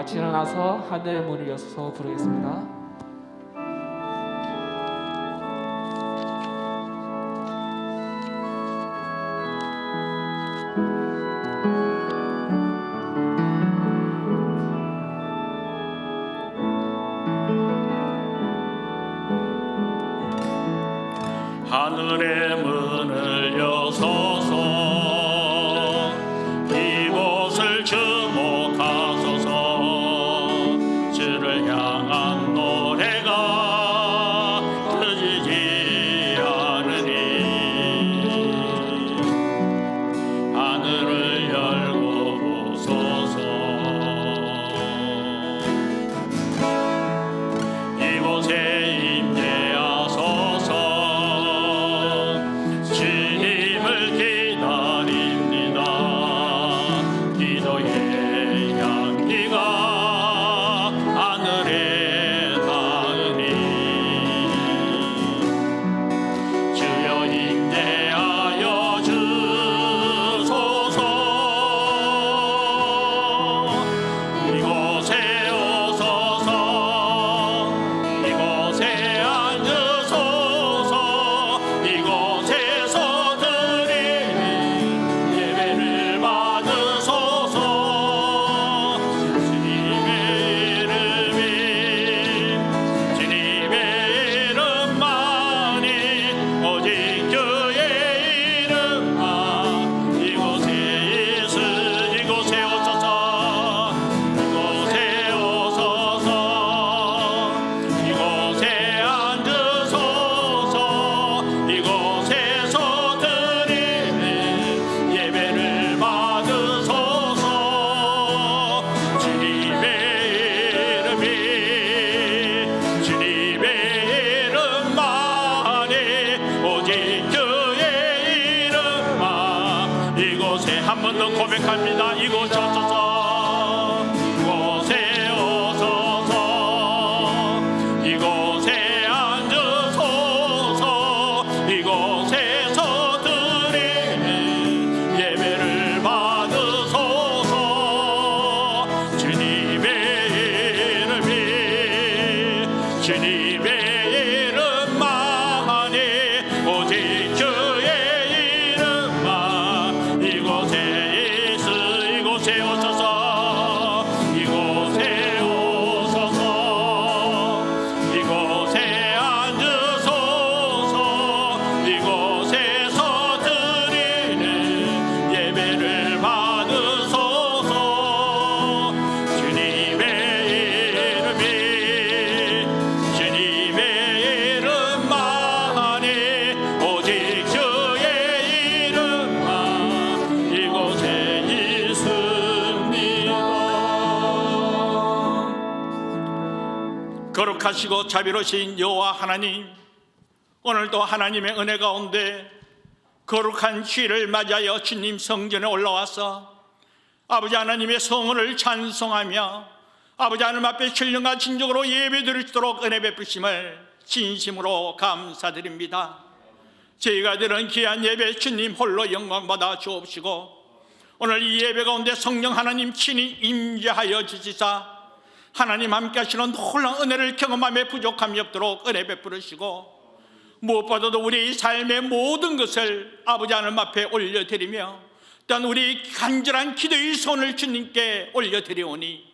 같이 일어나서 하늘의 문을 여서서 부르겠습니다. 하늘의 문을 여서서 이곳을 주목하소서. 주를 향한 노래가 터지지 않으니 하늘을 열고 보소서. 이곳에 임재하소서. 주님을 한 번 더 고백합니다. 이곳에 오소서, 이곳에 오소서, 이곳에 앉으소서, 이곳에서 드리는 예배를 받으소서. 주님의 이름이, 주님의 이름만이 오직 주의 이름만 이곳에 이곳에 오소서, 이곳에 오소서, 이곳에 앉으소서, 이곳에서 드리는 예배를 받으소서. 주님의 이름이, 주님의 이름만이 오직 주의 이름만 이곳에 있습니다. 거룩하시고 자비로우신 여호와 하나님, 오늘도 하나님의 은혜 가운데 거룩한 주일을 맞이하여 주님 성전에 올라와서 아버지 하나님의 성원을 찬송하며 아버지 하나님 앞에 신령과 진정으로 예배드릴 수 있도록 은혜 베푸심을 진심으로 감사드립니다. 저희가 드린 귀한 예배 주님 홀로 영광받아 주옵시고, 오늘 이 예배 가운데 성령 하나님 친히 임재하여 주시사 하나님 함께 하시는 놀라운 은혜를 경험함에 부족함이 없도록 은혜 베푸시고, 무엇보다도 우리 삶의 모든 것을 아버지 하나님 앞에 올려드리며 또한 우리 간절한 기도의 손을 주님께 올려드리오니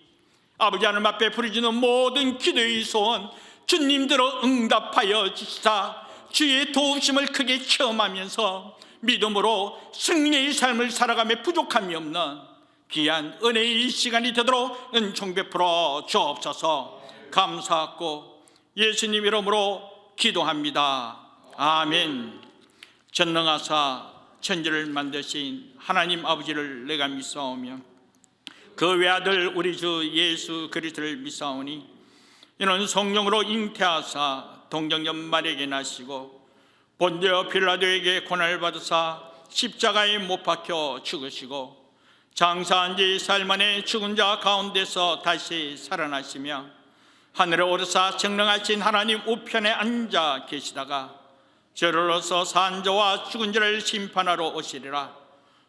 아버지 하나님 앞에 부르짖는 모든 기도의 소원 주님대로 응답하여 주시사 주의 도우심을 크게 체험하면서 믿음으로 승리의 삶을 살아가며 부족함이 없는 귀한 은혜의 시간이 되도록 은총 베풀어 주옵소서. 감사하고 예수님 이름으로 기도합니다. 아멘. 전능하사 천지를 만드신 하나님 아버지를 내가 믿사오며 그 외아들 우리 주 예수 그리스도를 믿사오니 이는 성령으로 잉태하사 동정녀 마리아에게 나시고 본디오 빌라도에게 고난을 받으사 십자가에 못 박혀 죽으시고 장사한 지 사흘 만에 죽은 자 가운데서 다시 살아나시며 하늘에 오르사 정령하신 하나님 우편에 앉아 계시다가 저로서 산자와 죽은 자를 심판하러 오시리라.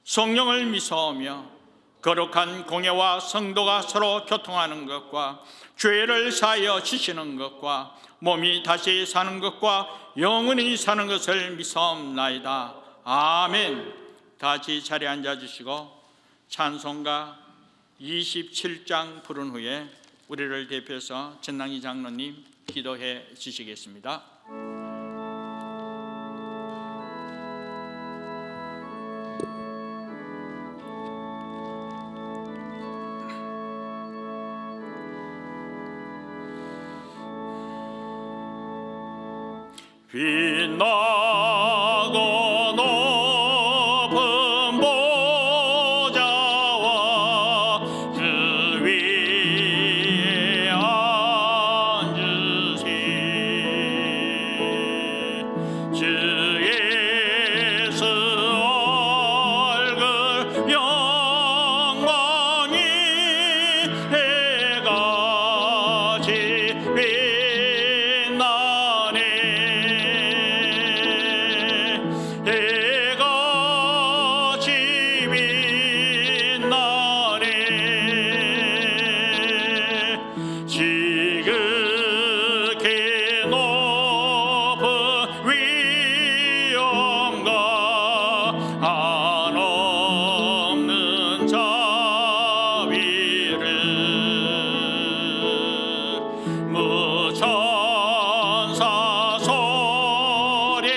성령을 믿사오며 거룩한 공예와 성도가 서로 교통하는 것과 죄를 사하여 주시는 것과 몸이 다시 사는 것과 영원히 사는 것을 믿사옵나이다. 아멘. 다시 자리에 앉아주시고 찬송가 27장 부른 후에 우리를 대표해서 전랑희 장로님 기도해 주시겠습니다. 빛나고 높은 보좌와 주 위에 앉으신 주 예수 얼굴 영광이 해같이 빛나네. 해같이 빛나네. 지극히 높은 위엄과 한없는 자비를 무천사 소리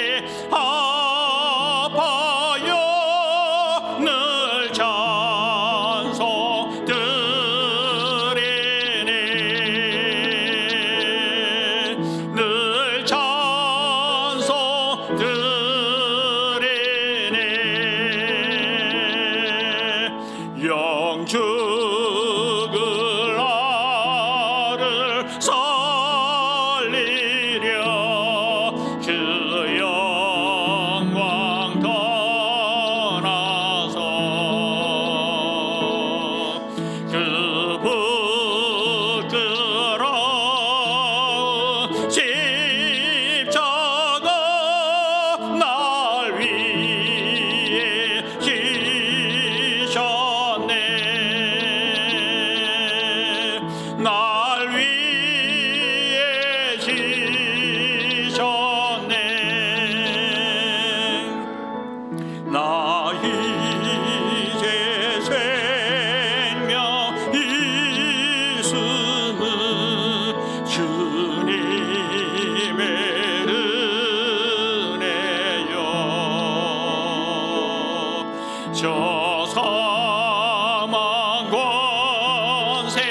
저 사망 권세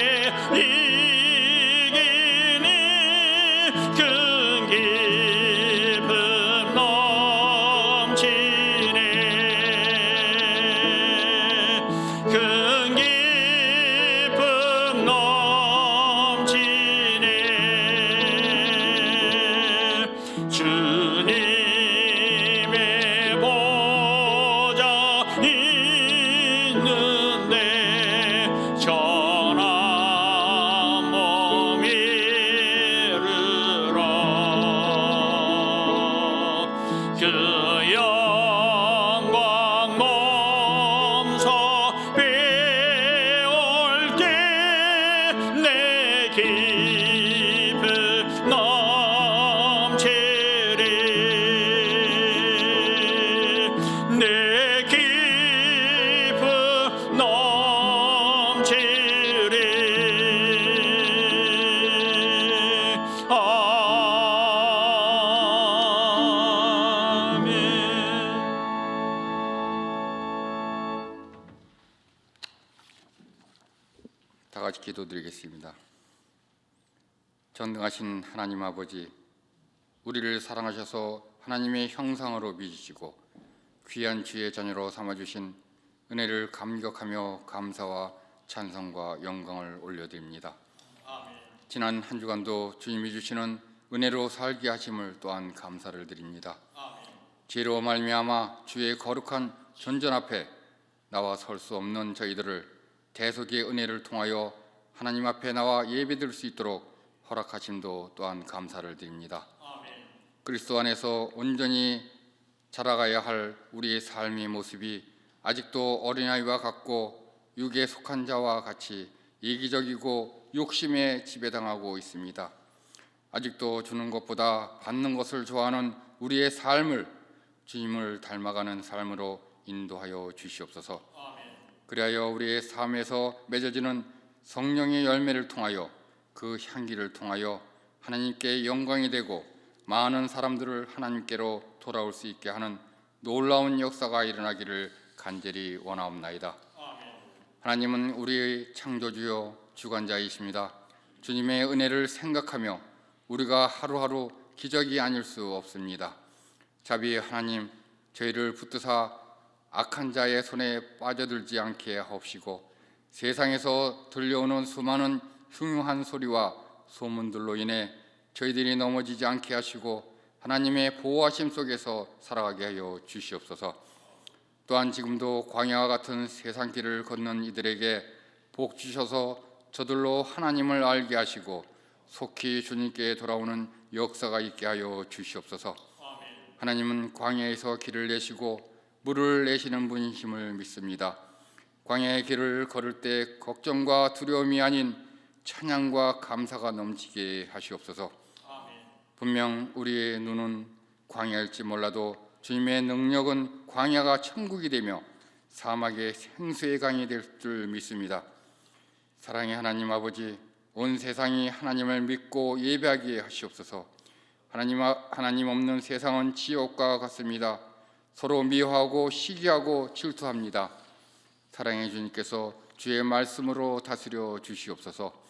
이기니 큰 기쁨 넘치네 큰 기쁨 넘치네 주님의 보좌 있는데 전한 몸 이르러 그 영광 몸소 배울 때 내 기쁨 넘치리 내 기쁨 넘치리 아멘. 다 같이 기도드리겠습니다. 전능하신 하나님 아버지, 우리를 사랑하셔서 하나님의 형상으로 빚으시고 귀한 주의 자녀로 삼아주신 은혜를 감격하며 감사와 찬송과 영광을 올려드립니다. 지난 한 주간도 주님이 주시는 은혜로 살게 하심을 또한 감사를 드립니다. 죄로 말미암아 주의 거룩한 전전 앞에 나와 설 수 없는 저희들을 대속의 은혜를 통하여 하나님 앞에 나와 예배드릴 수 있도록 허락하심도 또한 감사를 드립니다. 그리스도 안에서 온전히 자라가야 할 우리의 삶의 모습이 아직도 어린아이와 같고 육에 속한 자와 같이 이기적이고 욕심에 지배당하고 있습니다. 아직도 주는 것보다 받는 것을 좋아하는 우리의 삶을 주님을 닮아가는 삶으로 인도하여 주시옵소서. 그리하여 우리의 삶에서 맺어지는 성령의 열매를 통하여 그 향기를 통하여 하나님께 영광이 되고 많은 사람들을 하나님께로 돌아올 수 있게 하는 놀라운 역사가 일어나기를 간절히 원하옵나이다. 하나님은 우리의 창조주요 주관자이십니다. 주님의 은혜를 생각하며 우리가 하루하루 기적이 아닐 수 없습니다. 자비의 하나님, 저희를 붙드사 악한 자의 손에 빠져들지 않게 하옵시고 세상에서 들려오는 수많은 흉흉한 소리와 소문들로 인해 저희들이 넘어지지 않게 하시고 하나님의 보호하심 속에서 살아가게 하여 주시옵소서. 또한 지금도 광야와 같은 세상 길을 걷는 이들에게 복 주셔서 저들로 하나님을 알게 하시고 속히 주님께 돌아오는 역사가 있게 하여 주시옵소서. 하나님은 광야에서 길을 내시고 물을 내시는 분이심을 믿습니다. 광야의 길을 걸을 때 걱정과 두려움이 아닌 찬양과 감사가 넘치게 하시옵소서. 분명 우리의 눈은 광야일지 몰라도 주님의 능력은 광야가 천국이 되며 사막의 생수의 강이 될 줄 믿습니다. 사랑의 하나님 아버지, 온 세상이 하나님을 믿고 예배하게 하시옵소서. 하나님 없는 세상은 지옥과 같습니다. 서로 미워하고 시기하고 질투합니다. 사랑의 주님께서 주의 말씀으로 다스려 주시옵소서.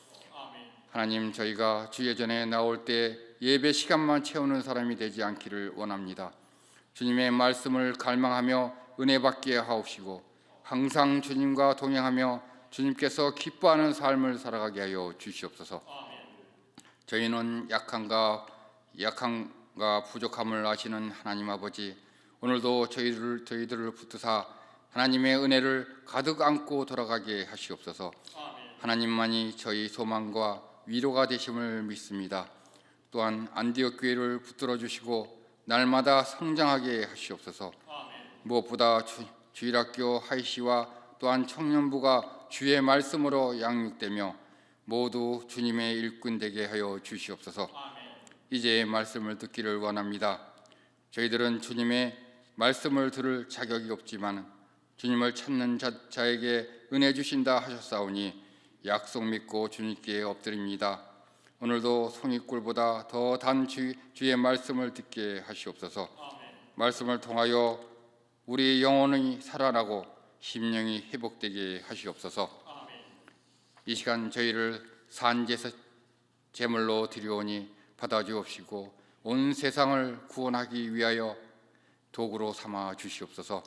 하나님, 저희가 주의 전에 나올 때 예배 시간만 채우는 사람이 되지 않기를 원합니다. 주님의 말씀을 갈망하며 은혜 받게 하옵시고 항상 주님과 동행하며 주님께서 기뻐하는 삶을 살아가게 하여 주시옵소서. 저희는 약함과 부족함을 아시는 하나님 아버지, 오늘도 저희들을 붙드사 하나님의 은혜를 가득 안고 돌아가게 하시옵소서. 하나님만이 저희 소망과 위로가 되심을 믿습니다. 또한 안디옥 교회를 붙들어 주시고 날마다 성장하게 하시옵소서. 무엇보다 주일학교 하이시와 또한 청년부가 주의 말씀으로 양육되며 모두 주님의 일꾼 되게 하여 주시옵소서. 이제 말씀을 듣기를 원합니다. 저희들은 주님의 말씀을 들을 자격이 없지만 주님을 찾는 자에게 은혜 주신다 하셨사오니 약속 믿고 주님께 엎드립니다. 오늘도 송이꿀보다 더 단 주의 말씀을 듣게 하시옵소서. 말씀을 통하여 우리 영혼이 살아나고 심령이 회복되게 하시옵소서. 이 시간 저희를 산제사 제물로 드리오니 받아주옵시고 온 세상을 구원하기 위하여 도구로 삼아 주시옵소서.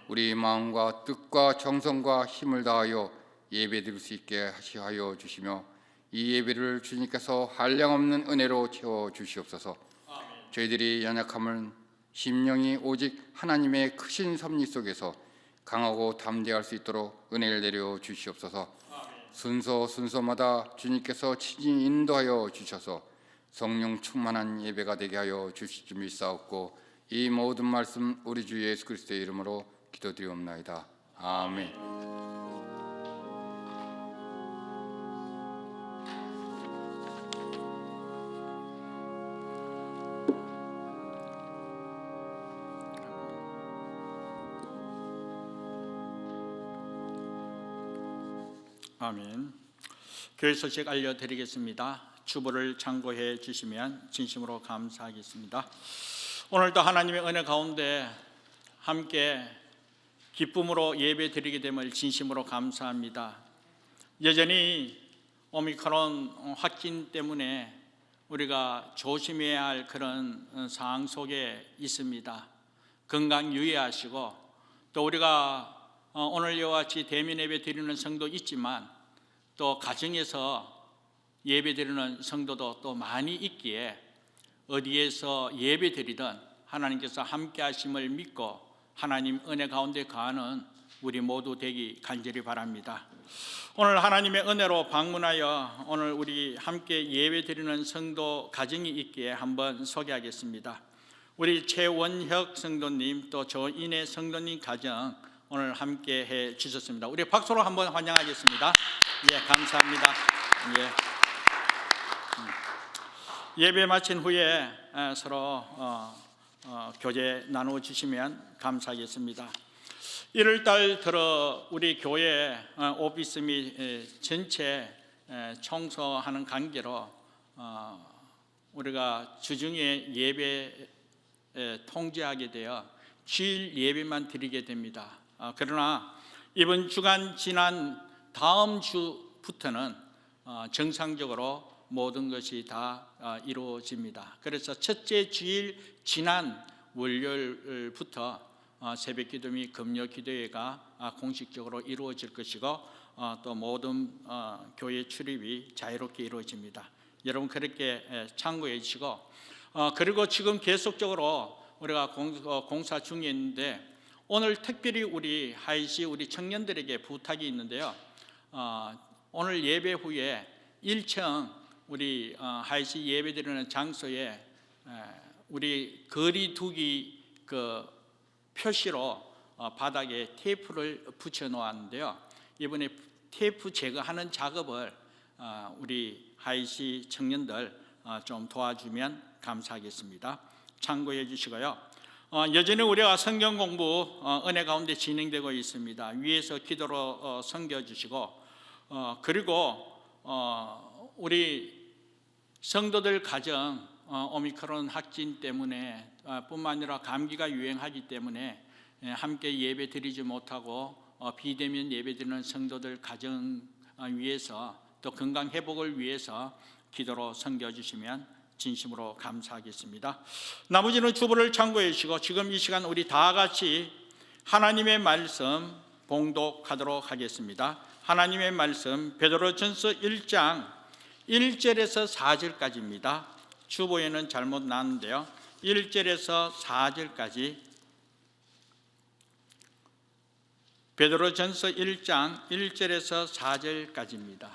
우리 마음과 뜻과 정성과 힘을 다하여 예배드릴 수 있게 하여 주시며 이 예배를 주님께서 한량없는 은혜로 채워 주시옵소서. 저희들이 연약함은 심령이 오직 하나님의 크신 섭리 속에서 강하고 담대할 수 있도록 은혜를 내려 주시옵소서. 순서마다 주님께서 친히 인도하여 주셔서 성령 충만한 예배가 되게 하여 주실 줄 믿사옵고 이 모든 말씀 우리 주 예수 그리스도의 이름으로 기도드리옵나이다. 아멘. 아멘. 교회 소식 알려드리겠습니다. 주보를 참고해 주시면 진심으로 감사하겠습니다. 오늘도 하나님의 은혜 가운데 함께 기쁨으로 예배 드리게 됨을 진심으로 감사합니다. 여전히 오미크론 확진 때문에 우리가 조심해야 할 그런 상황 속에 있습니다. 건강 유의하시고 또 우리가 오늘 이와 같이 대면 예배 드리는 성도 있지만 또 가정에서 예배 드리는 성도도 또 많이 있기에 어디에서 예배 드리든 하나님께서 함께 하심을 믿고 하나님 은혜 가운데 거하는 우리 모두 되기 간절히 바랍니다. 오늘 하나님의 은혜로 방문하여 오늘 우리 함께 예배 드리는 성도 가정이 있기에 한번 소개하겠습니다. 우리 최원혁 성도님 또 조인혜 성도님 가정 오늘 함께 해 주셨습니다. 우리 박수로 한번 환영하겠습니다. 예, 감사합니다. 예배 마친 후에 서로 교제 나누어 주시면 감사하겠습니다. 1월 달 들어 우리 교회 오피스 및 전체 청소하는 관계로 우리가 주중에 예배 통제하게 되어 주일 예배만 드리게 됩니다. 그러나 이번 주간 지난 다음 주부터는 정상적으로 모든 것이 다 이루어집니다. 그래서 첫째 주일 지난 월요일부터 새벽 기도 및 금요 기도회가 공식적으로 이루어질 것이고 또 모든 교회 출입이 자유롭게 이루어집니다. 여러분 그렇게 참고해 주시고 그리고 지금 계속적으로 우리가 공사 중에 있는데 오늘 특별히 우리 하이시 우리 청년들에게 부탁이 있는데요. 오늘 예배 후에 1층 우리 하이시 예배 드리는 장소에 우리 거리두기 그 표시로 바닥에 테이프를 붙여 놓았는데요. 이번에 테이프 제거하는 작업을 우리 하이시 청년들 좀 도와주면 감사하겠습니다. 참고해 주시고요. 여전히 우리가 성경 공부 은혜 가운데 진행되고 있습니다. 위에서 기도로 섬겨주시고 그리고 우리 성도들 가정 오미크론 확진 때문에 뿐만 아니라 감기가 유행하기 때문에 함께 예배 드리지 못하고 비대면 예배 드리는 성도들 가정 위해서 또 건강 회복을 위해서 기도로 섬겨주시면 진심으로 감사하겠습니다. 나머지는 주보를 참고해 주시고 지금 이 시간 우리 다 같이 하나님의 말씀 봉독하도록 하겠습니다. 하나님의 말씀 베드로전서 1장 1절에서 4절까지입니다. 주보에는 잘못 나왔는데요. 1절에서 4절까지 베드로전서 1장 1절에서 4절까지입니다.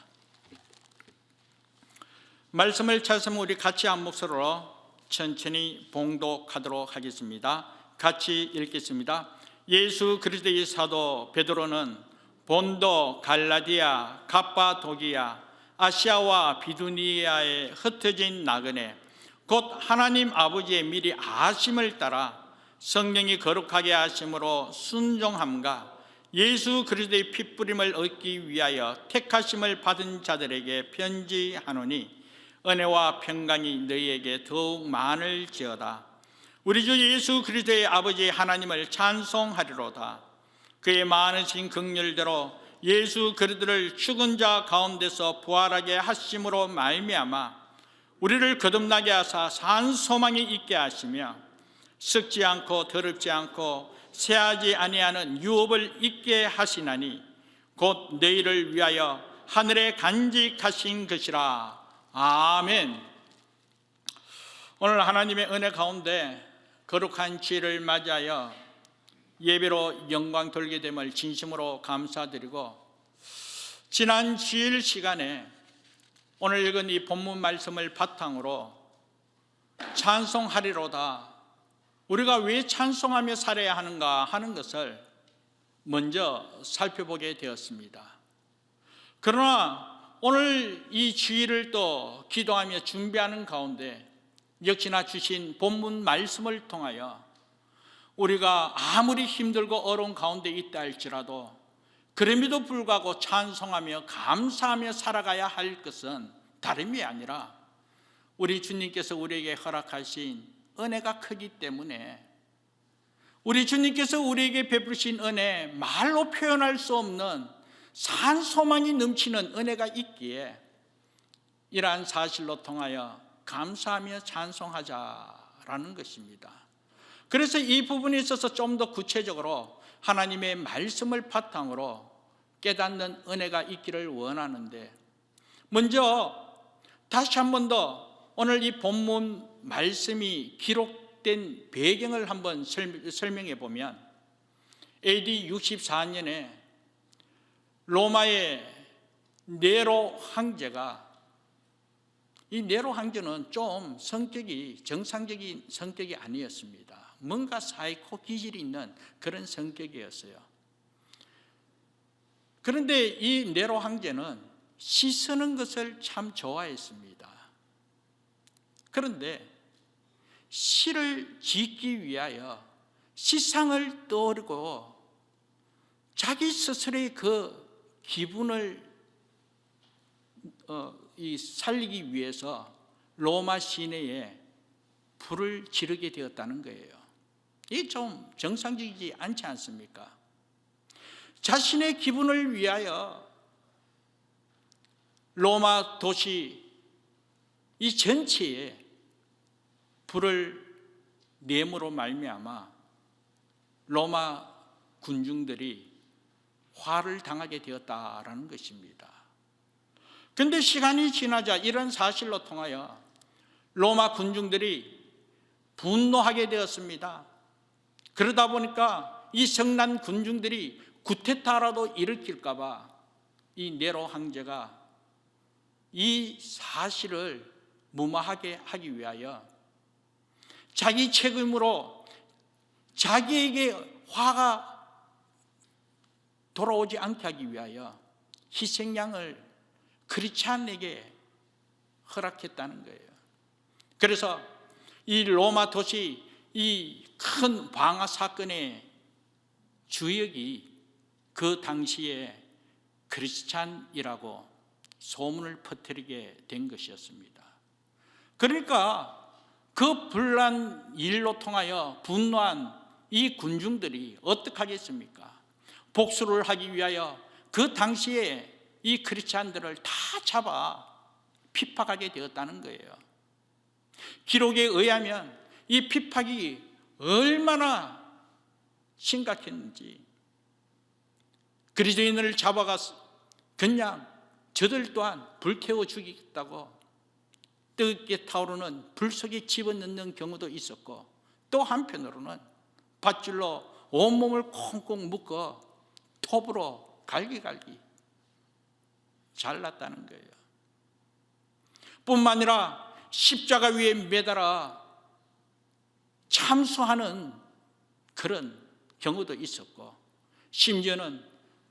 말씀을 찾으면 우리 같이 한 목소리로 천천히 봉독하도록 하겠습니다. 같이 읽겠습니다. 예수 그리스도의 사도 베드로는 본도, 갈라디아, 갑바도기아, 아시아와 비두니아에 흩어진 나그네 곧 하나님 아버지의 미리 아심을 따라 성령이 거룩하게 하심으로 순종함과 예수 그리스도의 핏부림을 얻기 위하여 택하심을 받은 자들에게 편지하노니 은혜와 평강이 너희에게 더욱 많을지어다. 우리 주 예수 그리스도의 아버지 하나님을 찬송하리로다. 그의 많으신 긍휼대로 예수 그리스도를 죽은 자 가운데서 부활하게 하심으로 말미암아 우리를 거듭나게 하사 산 소망이 있게 하시며 썩지 않고 더럽지 않고 새하지 아니하는 유업을 있게 하시나니 곧 너희를 위하여 하늘에 간직하신 것이라. 아멘. 오늘 하나님의 은혜 가운데 거룩한 주일을 맞이하여 예배로 영광 돌게 됨을 진심으로 감사드리고, 지난 주일 시간에 오늘 읽은 이 본문 말씀을 바탕으로 찬송하리로다, 우리가 왜 찬송하며 살아야 하는가 하는 것을 먼저 살펴보게 되었습니다. 그러나 오늘 이 주일을 또 기도하며 준비하는 가운데 역시나 주신 본문 말씀을 통하여 우리가 아무리 힘들고 어려운 가운데 있다 할지라도 그럼에도 불구하고 찬송하며 감사하며 살아가야 할 것은 다름이 아니라 우리 주님께서 우리에게 허락하신 은혜가 크기 때문에, 우리 주님께서 우리에게 베푸신 은혜, 말로 표현할 수 없는 산소망이 넘치는 은혜가 있기에 이러한 사실로 통하여 감사하며 찬송하자라는 것입니다. 그래서 이 부분에 있어서 좀 더 구체적으로 하나님의 말씀을 바탕으로 깨닫는 은혜가 있기를 원하는데, 먼저 다시 한 번 더 오늘 이 본문 말씀이 기록된 배경을 한번 설명해 보면, AD 64년에 로마의 네로 황제가, 이 네로 황제는 좀 성격이 정상적인 성격이 아니었습니다. 뭔가 사이코 기질이 있는 그런 성격이었어요. 그런데 이 네로 황제는 시 쓰는 것을 참 좋아했습니다. 그런데 시를 짓기 위하여 시상을 떠오르고 자기 스스로의 그 기분을 살리기 위해서 로마 시내에 불을 지르게 되었다는 거예요. 이게 좀 정상적이지 않지 않습니까? 자신의 기분을 위하여 로마 도시 이 전체에 불을 내므로 말미암아 로마 군중들이 화를 당하게 되었다라는 것입니다. 그런데 시간이 지나자 이런 사실로 통하여 로마 군중들이 분노하게 되었습니다. 그러다 보니까 이 성난 군중들이 구테타라도 일으킬까 봐 이 네로 황제가 이 사실을 무마하게 하기 위하여 자기 책임으로 자기에게 화가 돌아오지 않게 하기 위하여 희생양을 크리스찬에게 허락했다는 거예요. 그래서 이 로마 도시 이 큰 방화 사건의 주역이 그 당시에 크리스찬이라고 소문을 퍼뜨리게 된 것이었습니다. 그러니까 그 불난 일로 통하여 분노한 이 군중들이 어떻게 하겠습니까? 복수를 하기 위하여 그 당시에 이 크리스찬들을 다 잡아 핍박하게 되었다는 거예요. 기록에 의하면 이 핍박이 얼마나 심각했는지, 그리스도인을 잡아가서 그냥 저들 또한 불태워 죽이겠다고 뜨겁게 타오르는 불 속에 집어넣는 경우도 있었고, 또 한편으로는 밧줄로 온몸을 콩콩 묶어 톱으로 갈기갈기 잘랐다는 거예요. 뿐만 아니라 십자가 위에 매달아 참수하는 그런 경우도 있었고, 심지어는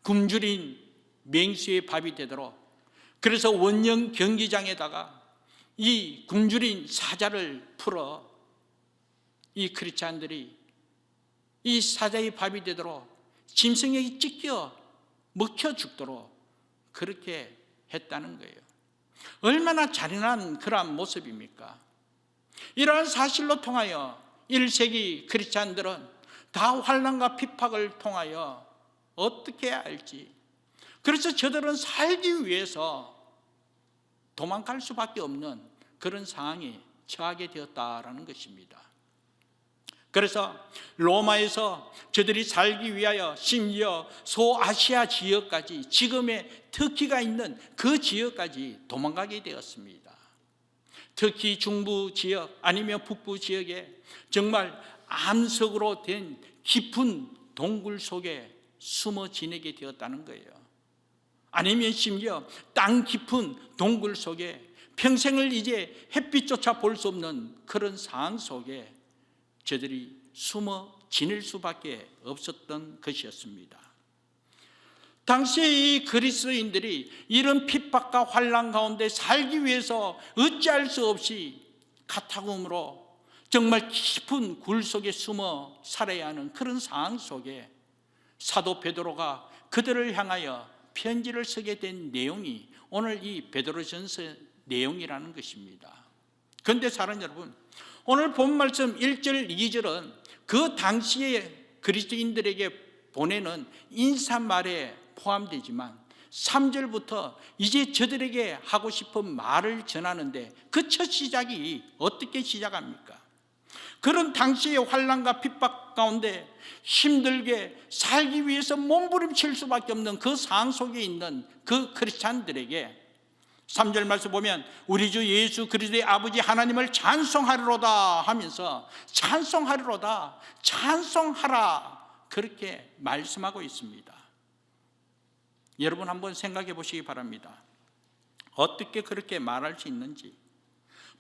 굶주린 맹수의 밥이 되도록, 그래서 원형 경기장에다가 이 굶주린 사자를 풀어 이 크리스찬들이 이 사자의 밥이 되도록 짐승에게 찢겨 먹혀 죽도록 그렇게 했다는 거예요. 얼마나 잔인한 그러한 모습입니까? 이러한 사실로 통하여 1세기 크리스찬들은 다 환난과 핍박을 통하여 어떻게 해야 할지. 그래서 저들은 살기 위해서 도망갈 수밖에 없는 그런 상황에 처하게 되었다라는 것입니다. 그래서 로마에서 저들이 살기 위하여 심지어 소아시아 지역까지, 지금의 터키가 있는 그 지역까지 도망가게 되었습니다. 특히 중부 지역 아니면 북부 지역에 정말 암석으로 된 깊은 동굴 속에 숨어 지내게 되었다는 거예요. 아니면 심지어 땅 깊은 동굴 속에 평생을 이제 햇빛조차 볼 수 없는 그런 상황 속에 저들이 숨어 지낼 수밖에 없었던 것이었습니다. 당시 이 그리스도인들이 이런 핍박과 환난 가운데 살기 위해서 어찌할 수 없이 카타콤으로 정말 깊은 굴 속에 숨어 살아야 하는 그런 상황 속에 사도 베드로가 그들을 향하여 편지를 쓰게 된 내용이 오늘 이 베드로전서 내용이라는 것입니다. 그런데 사랑하는 여러분, 오늘 본 말씀 1절 2절은 그 당시에 그리스도인들에게 보내는 인사말에 포함되지만 3절부터 이제 저들에게 하고 싶은 말을 전하는데 그 첫 시작이 어떻게 시작합니까? 그런 당시의 환난과 핍박 가운데 힘들게 살기 위해서 몸부림칠 수밖에 없는 그 상황 속에 있는 그 크리스찬들에게 3절 말씀 보면 우리 주 예수 그리스도의 아버지 하나님을 찬송하리로다 하면서 찬송하리로다, 찬송하라, 그렇게 말씀하고 있습니다. 여러분 한번 생각해 보시기 바랍니다. 어떻게 그렇게 말할 수 있는지.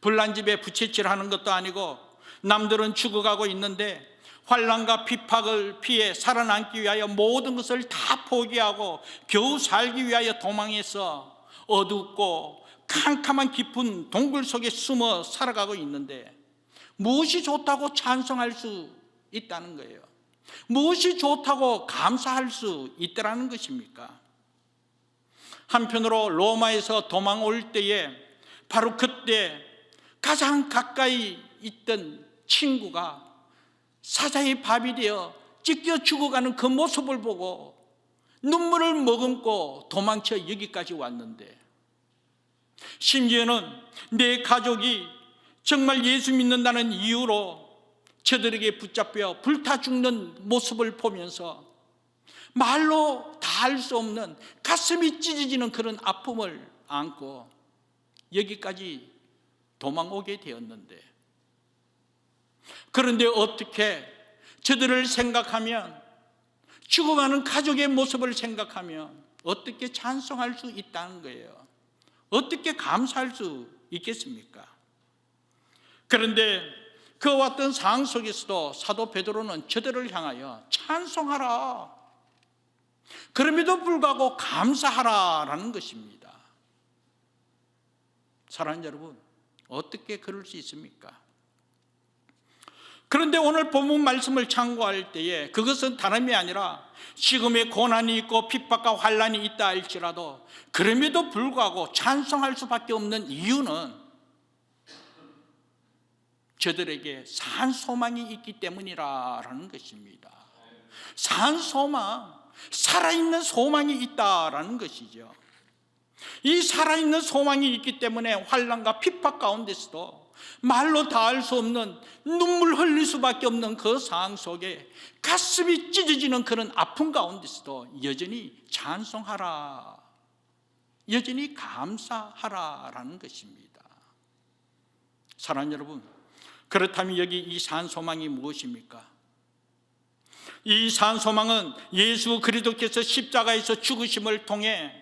불난 집에 부채질하는 것도 아니고 남들은 죽어가고 있는데 환난과 핍박을 피해 살아남기 위하여 모든 것을 다 포기하고 겨우 살기 위하여 도망해서 어둡고 캄캄한 깊은 동굴 속에 숨어 살아가고 있는데 무엇이 좋다고 찬송할 수 있다는 거예요? 무엇이 좋다고 감사할 수 있다는 것입니까? 한편으로 로마에서 도망 올 때에 바로 그때 가장 가까이 있던 친구가 사자의 밥이 되어 찢겨 죽어가는 그 모습을 보고 눈물을 머금고 도망쳐 여기까지 왔는데, 심지어는 내 가족이 정말 예수 믿는다는 이유로 저들에게 붙잡혀 불타 죽는 모습을 보면서 말로 다 할 수 없는 가슴이 찢어지는 그런 아픔을 안고 여기까지 도망오게 되었는데, 그런데 어떻게 저들을 생각하면, 죽어가는 가족의 모습을 생각하면 어떻게 찬송할 수 있다는 거예요? 어떻게 감사할 수 있겠습니까? 그런데 그와 같은 상황 속에서도 사도 베드로는 저들을 향하여 찬송하라, 그럼에도 불구하고 감사하라라는 것입니다. 사랑하는 여러분, 어떻게 그럴 수 있습니까? 그런데 오늘 본문 말씀을 참고할 때에 그것은 다름이 아니라 지금의 고난이 있고 핍박과 환난이 있다 할지라도 그럼에도 불구하고 찬송할 수밖에 없는 이유는 저들에게 산 소망이 있기 때문이라는 것입니다. 산 소망, 살아있는 소망이 있다라는 것이죠. 이 살아있는 소망이 있기 때문에 환난과 핍박 가운데서도 말로 다 할 수 없는 눈물 흘릴 수밖에 없는 그 상황 속에 가슴이 찢어지는 그런 아픔 가운데서도 여전히 찬송하라, 여전히 감사하라라는 것입니다. 사랑하는 여러분, 그렇다면 여기 이 산소망이 무엇입니까? 이 산소망은 예수 그리스도께서 십자가에서 죽으심을 통해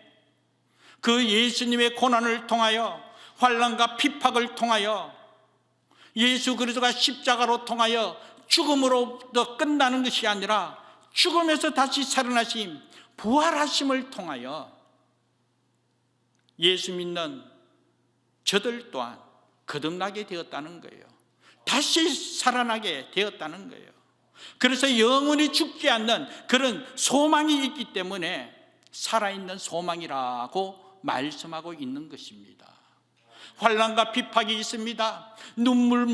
그 예수님의 고난을 통하여 환난과 핍박을 통하여 예수 그리스도가 십자가로 통하여 죽음으로부터 끝나는 것이 아니라 죽음에서 다시 살아나심, 부활하심을 통하여 예수 믿는 저들 또한 거듭나게 되었다는 거예요. 다시 살아나게 되었다는 거예요. 그래서 영원히 죽지 않는 그런 소망이 있기 때문에 살아있는 소망이라고 말씀하고 있는 것입니다. 환난과 핍박이 있습니다. 눈물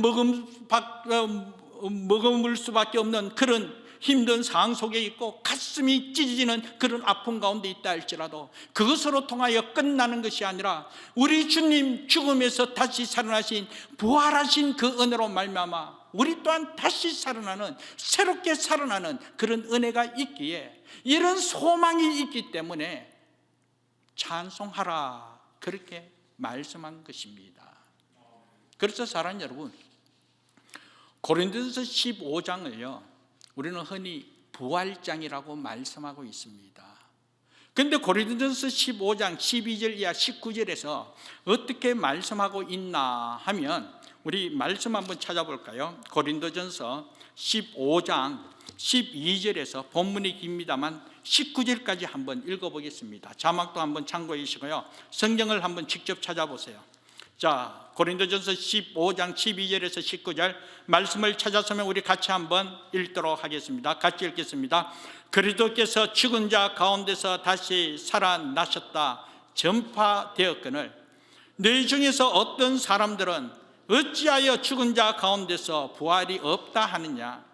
머금을 수밖에 없는 그런 힘든 상황 속에 있고 가슴이 찢어지는 그런 아픔 가운데 있다 할지라도 그것으로 통하여 끝나는 것이 아니라 우리 주님 죽음에서 다시 살아나신 부활하신 그 은혜로 말미암아 우리 또한 다시 살아나는, 새롭게 살아나는 그런 은혜가 있기에 이런 소망이 있기 때문에 찬송하라 그렇게 말씀한 것입니다. 그래서 사랑하는 여러분, 고린도전서 15장을요 우리는 흔히 부활장이라고 말씀하고 있습니다. 그런데 고린도전서 15장 12절 이하 19절에서 어떻게 말씀하고 있나 하면 우리 말씀 한번 찾아볼까요? 고린도전서 15장 12절에서 본문이 깁니다만 19절까지 한번 읽어보겠습니다. 자막도 한번 참고해 주시고요, 성경을 한번 직접 찾아보세요. 자, 고린도전서 15장 12절에서 19절 말씀을 찾았으면 우리 같이 한번 읽도록 하겠습니다. 같이 읽겠습니다. 그리스도께서 죽은 자 가운데서 다시 살아나셨다 전파되었거늘 너희 중에서 어떤 사람들은 어찌하여 죽은 자 가운데서 부활이 없다 하느냐?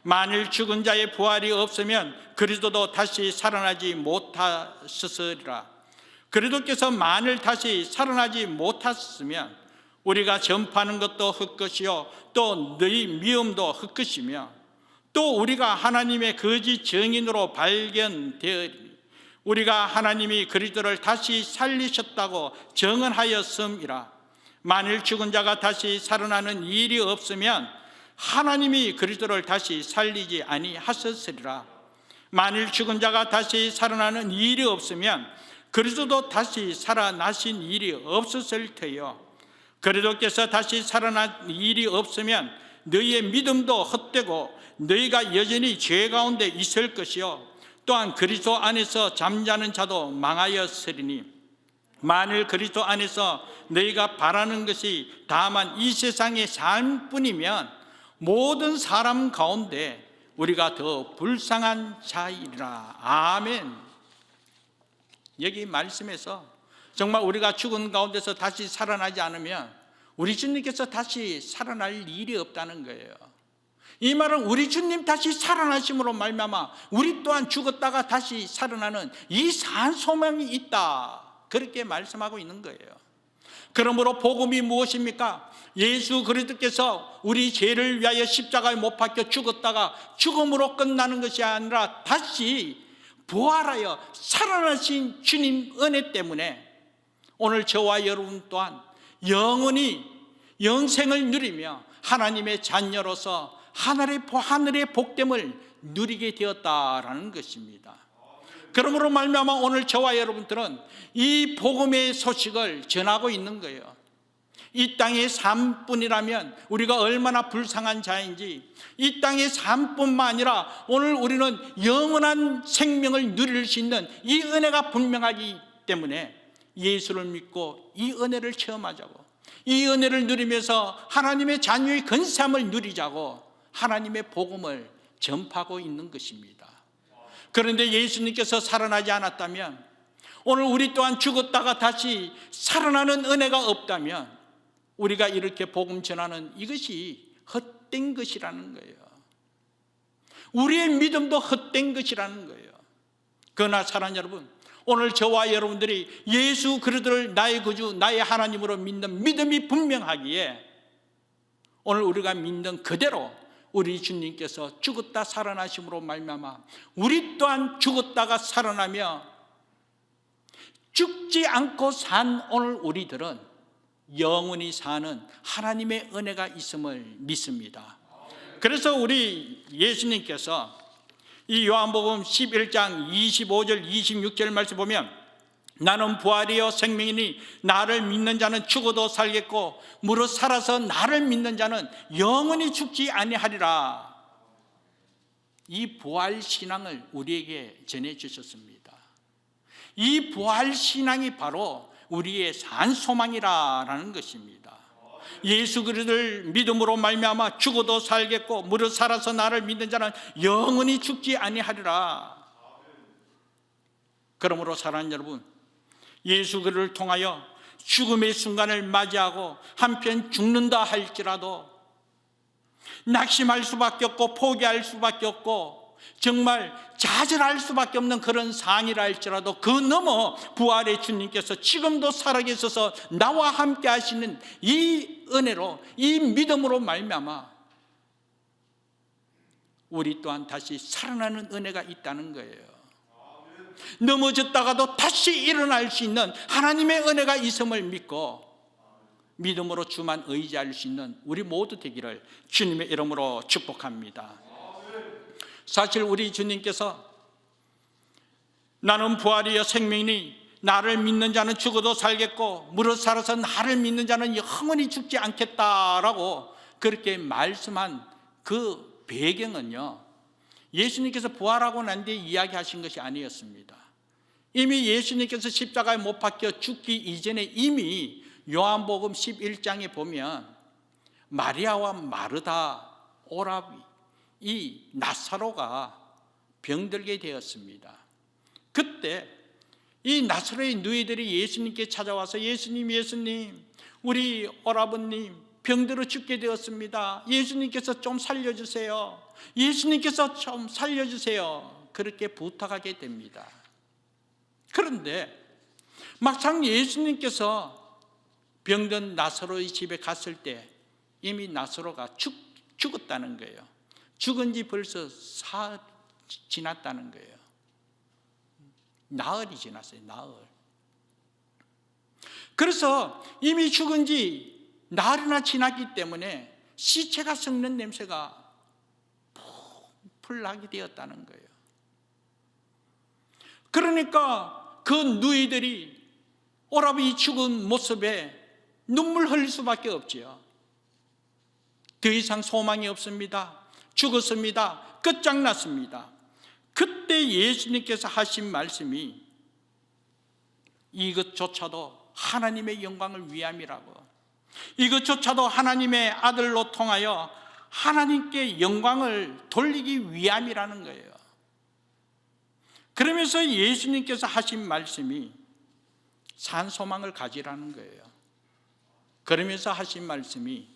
만일 죽은 자의 부활이 없으면 그리스도도 다시 살아나지 못하셨으리라. 그리스도께서 만일 다시 살아나지 못하셨으면 우리가 전파하는 것도 헛것이요 또 너희 미움도 헛것이며 또 우리가 하나님의 거짓 증인으로 발견되으리. 우리가 하나님이 그리스도를 다시 살리셨다고 증언하였음이라. 만일 죽은 자가 다시 살아나는 일이 없으면 하나님이 그리스도를 다시 살리지 아니하셨으리라. 만일 죽은 자가 다시 살아나는 일이 없으면 그리스도도 다시 살아나신 일이 없었을 터요. 그리스도께서 다시 살아난 일이 없으면 너희의 믿음도 헛되고 너희가 여전히 죄 가운데 있을 것이요 또한 그리스도 안에서 잠자는 자도 망하였으리니 만일 그리스도 안에서 너희가 바라는 것이 다만 이 세상의 삶뿐이면 모든 사람 가운데 우리가 더 불쌍한 자이리라. 아멘. 여기 말씀에서 정말 우리가 죽은 가운데서 다시 살아나지 않으면 우리 주님께서 다시 살아날 일이 없다는 거예요. 이 말은 우리 주님 다시 살아나심으로 말미암아 우리 또한 죽었다가 다시 살아나는 이 산 소망이 있다, 그렇게 말씀하고 있는 거예요. 그러므로 복음이 무엇입니까? 예수 그리스도께서 우리 죄를 위하여 십자가에 못 박혀 죽었다가 죽음으로 끝나는 것이 아니라 다시 부활하여 살아나신 주님 은혜 때문에 오늘 저와 여러분 또한 영원히 영생을 누리며 하나님의 자녀로서 하늘의 복됨을 누리게 되었다라는 것입니다. 그러므로 말미암아 오늘 저와 여러분들은 이 복음의 소식을 전하고 있는 거예요. 이 땅의 삶뿐이라면 우리가 얼마나 불쌍한 자인지, 이 땅의 삶뿐만 아니라 오늘 우리는 영원한 생명을 누릴 수 있는 이 은혜가 분명하기 때문에 예수를 믿고 이 은혜를 체험하자고, 이 은혜를 누리면서 하나님의 자녀의 근사함을 누리자고 하나님의 복음을 전파하고 있는 것입니다. 그런데 예수님께서 살아나지 않았다면, 오늘 우리 또한 죽었다가 다시 살아나는 은혜가 없다면 우리가 이렇게 복음 전하는 이것이 헛된 것이라는 거예요. 우리의 믿음도 헛된 것이라는 거예요. 그러나 사랑하는 여러분, 오늘 저와 여러분들이 예수 그리스도를 나의 구주, 나의 하나님으로 믿는 믿음이 분명하기에 오늘 우리가 믿는 그대로 우리 주님께서 죽었다 살아나심으로 말미암아 우리 또한 죽었다가 살아나며 죽지 않고 산 오늘 우리들은 영원히 사는 하나님의 은혜가 있음을 믿습니다. 그래서 우리 예수님께서 이 요한복음 11장 25절 26절 말씀 보면 나는 부활이요 생명이니 나를 믿는 자는 죽어도 살겠고 무릇 살아서 나를 믿는 자는 영원히 죽지 아니하리라. 이 부활 신앙을 우리에게 전해 주셨습니다. 이 부활 신앙이 바로 우리의 산 소망이라는 것입니다. 예수 그리스도를 믿음으로 말미암아 죽어도 살겠고 무릇 살아서 나를 믿는 자는 영원히 죽지 아니하리라. 그러므로 사랑하는 여러분, 예수 그리스도를 통하여 죽음의 순간을 맞이하고 한편 죽는다 할지라도 낙심할 수밖에 없고 포기할 수밖에 없고 정말 좌절할 수밖에 없는 그런 상이라 할지라도 그 너머 부활의 주님께서 지금도 살아계셔서 나와 함께 하시는 이 은혜로, 이 믿음으로 말미암아 우리 또한 다시 살아나는 은혜가 있다는 거예요. 넘어졌다가도 다시 일어날 수 있는 하나님의 은혜가 있음을 믿고 믿음으로 주만 의지할 수 있는 우리 모두 되기를 주님의 이름으로 축복합니다. 사실 우리 주님께서 나는 부활이요 생명이니 나를 믿는 자는 죽어도 살겠고 무릇 살아서 나를 믿는 자는 영원히 죽지 않겠다라고 그렇게 말씀한 그 배경은요, 예수님께서 부활하고 난 뒤에 이야기하신 것이 아니었습니다. 이미 예수님께서 십자가에 못 박혀 죽기 이전에 이미 요한복음 11장에 보면 마리아와 마르다, 오라비, 이 나사로가 병들게 되었습니다. 그때 이 나사로의 누이들이 예수님께 찾아와서 예수님, 우리 오라버님 병들어 죽게 되었습니다. 예수님께서 좀 살려주세요. 예수님께서 좀 살려주세요. 그렇게 부탁하게 됩니다. 그런데 막상 예수님께서 병든 나사로의 집에 갔을 때 이미 나사로가 죽었다는 거예요. 죽은 지 벌써 사흘 지났다는 거예요. 나흘이 지났어요. 나흘. 그래서 이미 죽은 지 나흘이나 지났기 때문에 시체가 썩는 냄새가 풀풀 나게 되었다는 거예요. 그러니까 그 누이들이 오라비 죽은 모습에 눈물 흘릴 수밖에 없지요. 더 이상 소망이 없습니다. 죽었습니다. 끝장났습니다. 그때 예수님께서 하신 말씀이 이것조차도 하나님의 영광을 위함이라고, 이것조차도 하나님의 아들로 통하여 하나님께 영광을 돌리기 위함이라는 거예요. 그러면서 예수님께서 하신 말씀이 산 소망을 가지라는 거예요. 그러면서 하신 말씀이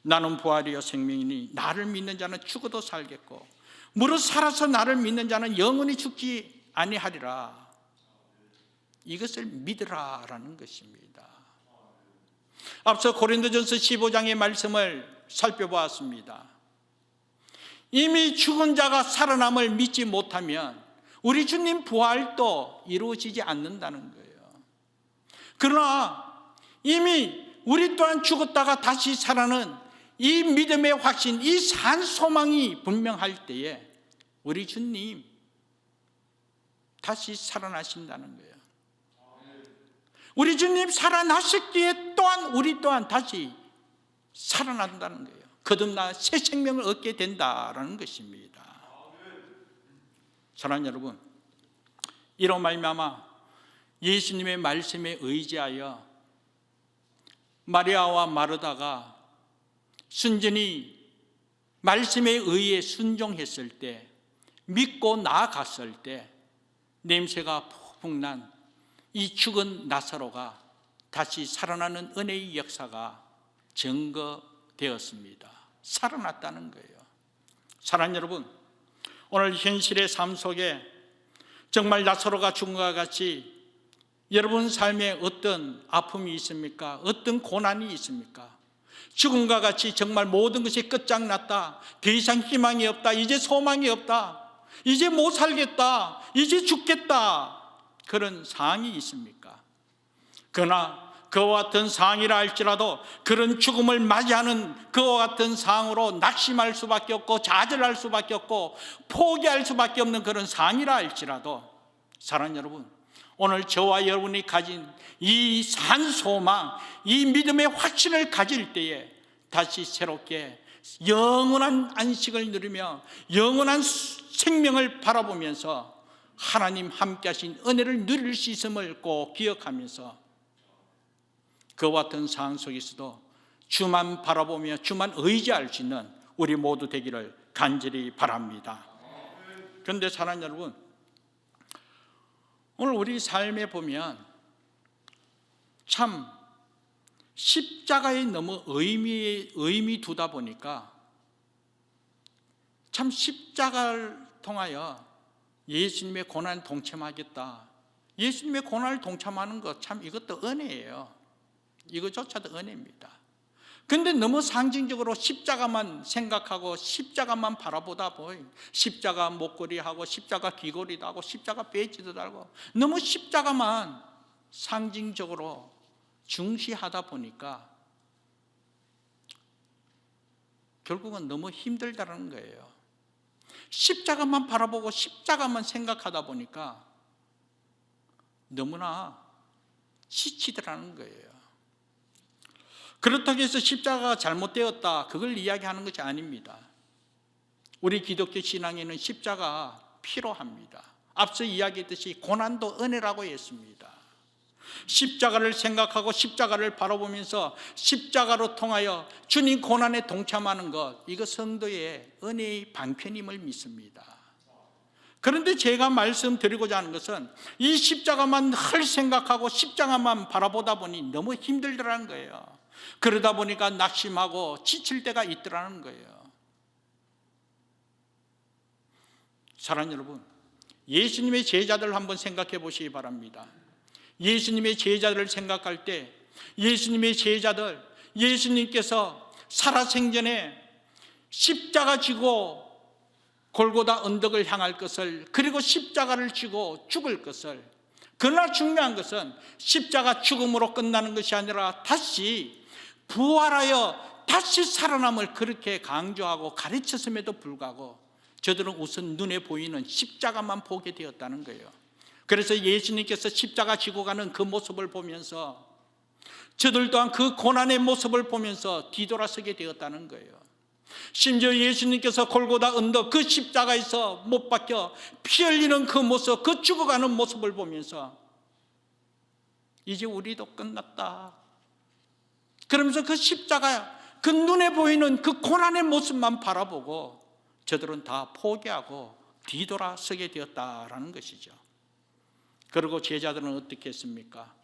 나는 부활이요 생명이니 나를 믿는 자는 죽어도 살겠고 무릇 살아서 나를 믿는 자는 영원히 죽지 아니하리라. 이것을 믿으라라는 것입니다. 앞서 고린도전서 15장의 말씀을 살펴보았습니다. 이미 죽은 자가 살아남을 믿지 못하면 우리 주님 부활도 이루어지지 않는다는 거예요. 그러나 이미 우리 또한 죽었다가 다시 살아나는 이 믿음의 확신, 이 산 소망이 분명할 때에 우리 주님 다시 살아나신다는 거예요. 우리 주님 살아나셨기에 또한 우리 또한 다시 살아난다는 거예요. 거듭나 새 생명을 얻게 된다라는 것입니다. 사랑하는 여러분, 이로 말미암아 예수님의 말씀에 의지하여 마리아와 마르다가 순전히 말씀에 의해 순종했을 때, 믿고 나아갔을 때 냄새가 푹푹 난 이 죽은 나사로가 다시 살아나는 은혜의 역사가 증거되었습니다. 살아났다는 거예요. 사랑하는 여러분, 오늘 현실의 삶 속에 정말 나사로가 죽은 것과 같이 여러분 삶에 어떤 아픔이 있습니까? 어떤 고난이 있습니까? 죽음과 같이 정말 모든 것이 끝장났다, 더 이상 희망이 없다, 이제 소망이 없다, 이제 못 살겠다, 이제 죽겠다, 그런 상황이 있습니까? 그러나 그와 같은 상황이라 할지라도 그런 죽음을 맞이하는 그와 같은 상황으로 낙심할 수밖에 없고 좌절할 수밖에 없고 포기할 수밖에 없는 그런 상황이라 할지라도 사랑하는 여러분, 오늘 저와 여러분이 가진 이 산 소망, 이 믿음의 확신을 가질 때에 다시 새롭게 영원한 안식을 누리며 영원한 생명을 바라보면서 하나님 함께 하신 은혜를 누릴 수 있음을 꼭 기억하면서 그와 같은 상황 속에서도 주만 바라보며 주만 의지할 수 있는 우리 모두 되기를 간절히 바랍니다. 그런데 사랑하는 여러분, 오늘 우리 삶에 보면 참 십자가에 너무 의미 두다 보니까 참 십자가를 통하여 예수님의 고난에 동참하겠다. 예수님의 고난을 동참하는 것 참 이것도 은혜예요. 이것조차도 은혜입니다. 근데 너무 상징적으로 십자가만 생각하고 십자가만 바라보다 보니 십자가 목걸이하고 십자가 귀걸이도 하고 십자가 배지도 달고 너무 십자가만 상징적으로 중시하다 보니까 결국은 너무 힘들다는 거예요. 십자가만 바라보고 십자가만 생각하다 보니까 너무나 지치더라는 거예요. 그렇다고 해서 십자가가 잘못되었다, 그걸 이야기하는 것이 아닙니다. 우리 기독교 신앙에는 십자가가 필요합니다. 앞서 이야기했듯이 고난도 은혜라고 했습니다. 십자가를 생각하고 십자가를 바라보면서 십자가로 통하여 주님 고난에 동참하는 것, 이거 성도의 은혜의 방편임을 믿습니다. 그런데 제가 말씀드리고자 하는 것은 이 십자가만 늘 생각하고 십자가만 바라보다 보니 너무 힘들더라는 거예요. 그러다 보니까 낙심하고 지칠 때가 있더라는 거예요. 사랑하는 여러분, 예수님의 제자들 한번 생각해 보시기 바랍니다. 예수님의 제자들을 생각할 때 예수님의 제자들, 예수님께서 살아생전에 십자가 지고 골고다 언덕을 향할 것을, 그리고 십자가를 지고 죽을 것을, 그러나 중요한 것은 십자가 죽음으로 끝나는 것이 아니라 다시 부활하여 다시 살아남을 그렇게 강조하고 가르쳤음에도 불구하고 저들은 우선 눈에 보이는 십자가만 보게 되었다는 거예요. 그래서 예수님께서 십자가 지고 가는 그 모습을 보면서 저들 또한 그 고난의 모습을 보면서 뒤돌아서게 되었다는 거예요. 심지어 예수님께서 골고다 언덕 그 십자가에서 못 박혀 피 흘리는 그 모습, 그 죽어가는 모습을 보면서 이제 우리도 끝났다, 그러면서 그 십자가, 그 눈에 보이는 그 고난의 모습만 바라보고 저들은 다 포기하고 뒤돌아서게 되었다라는 것이죠. 그리고 제자들은 어떻게 했습니까?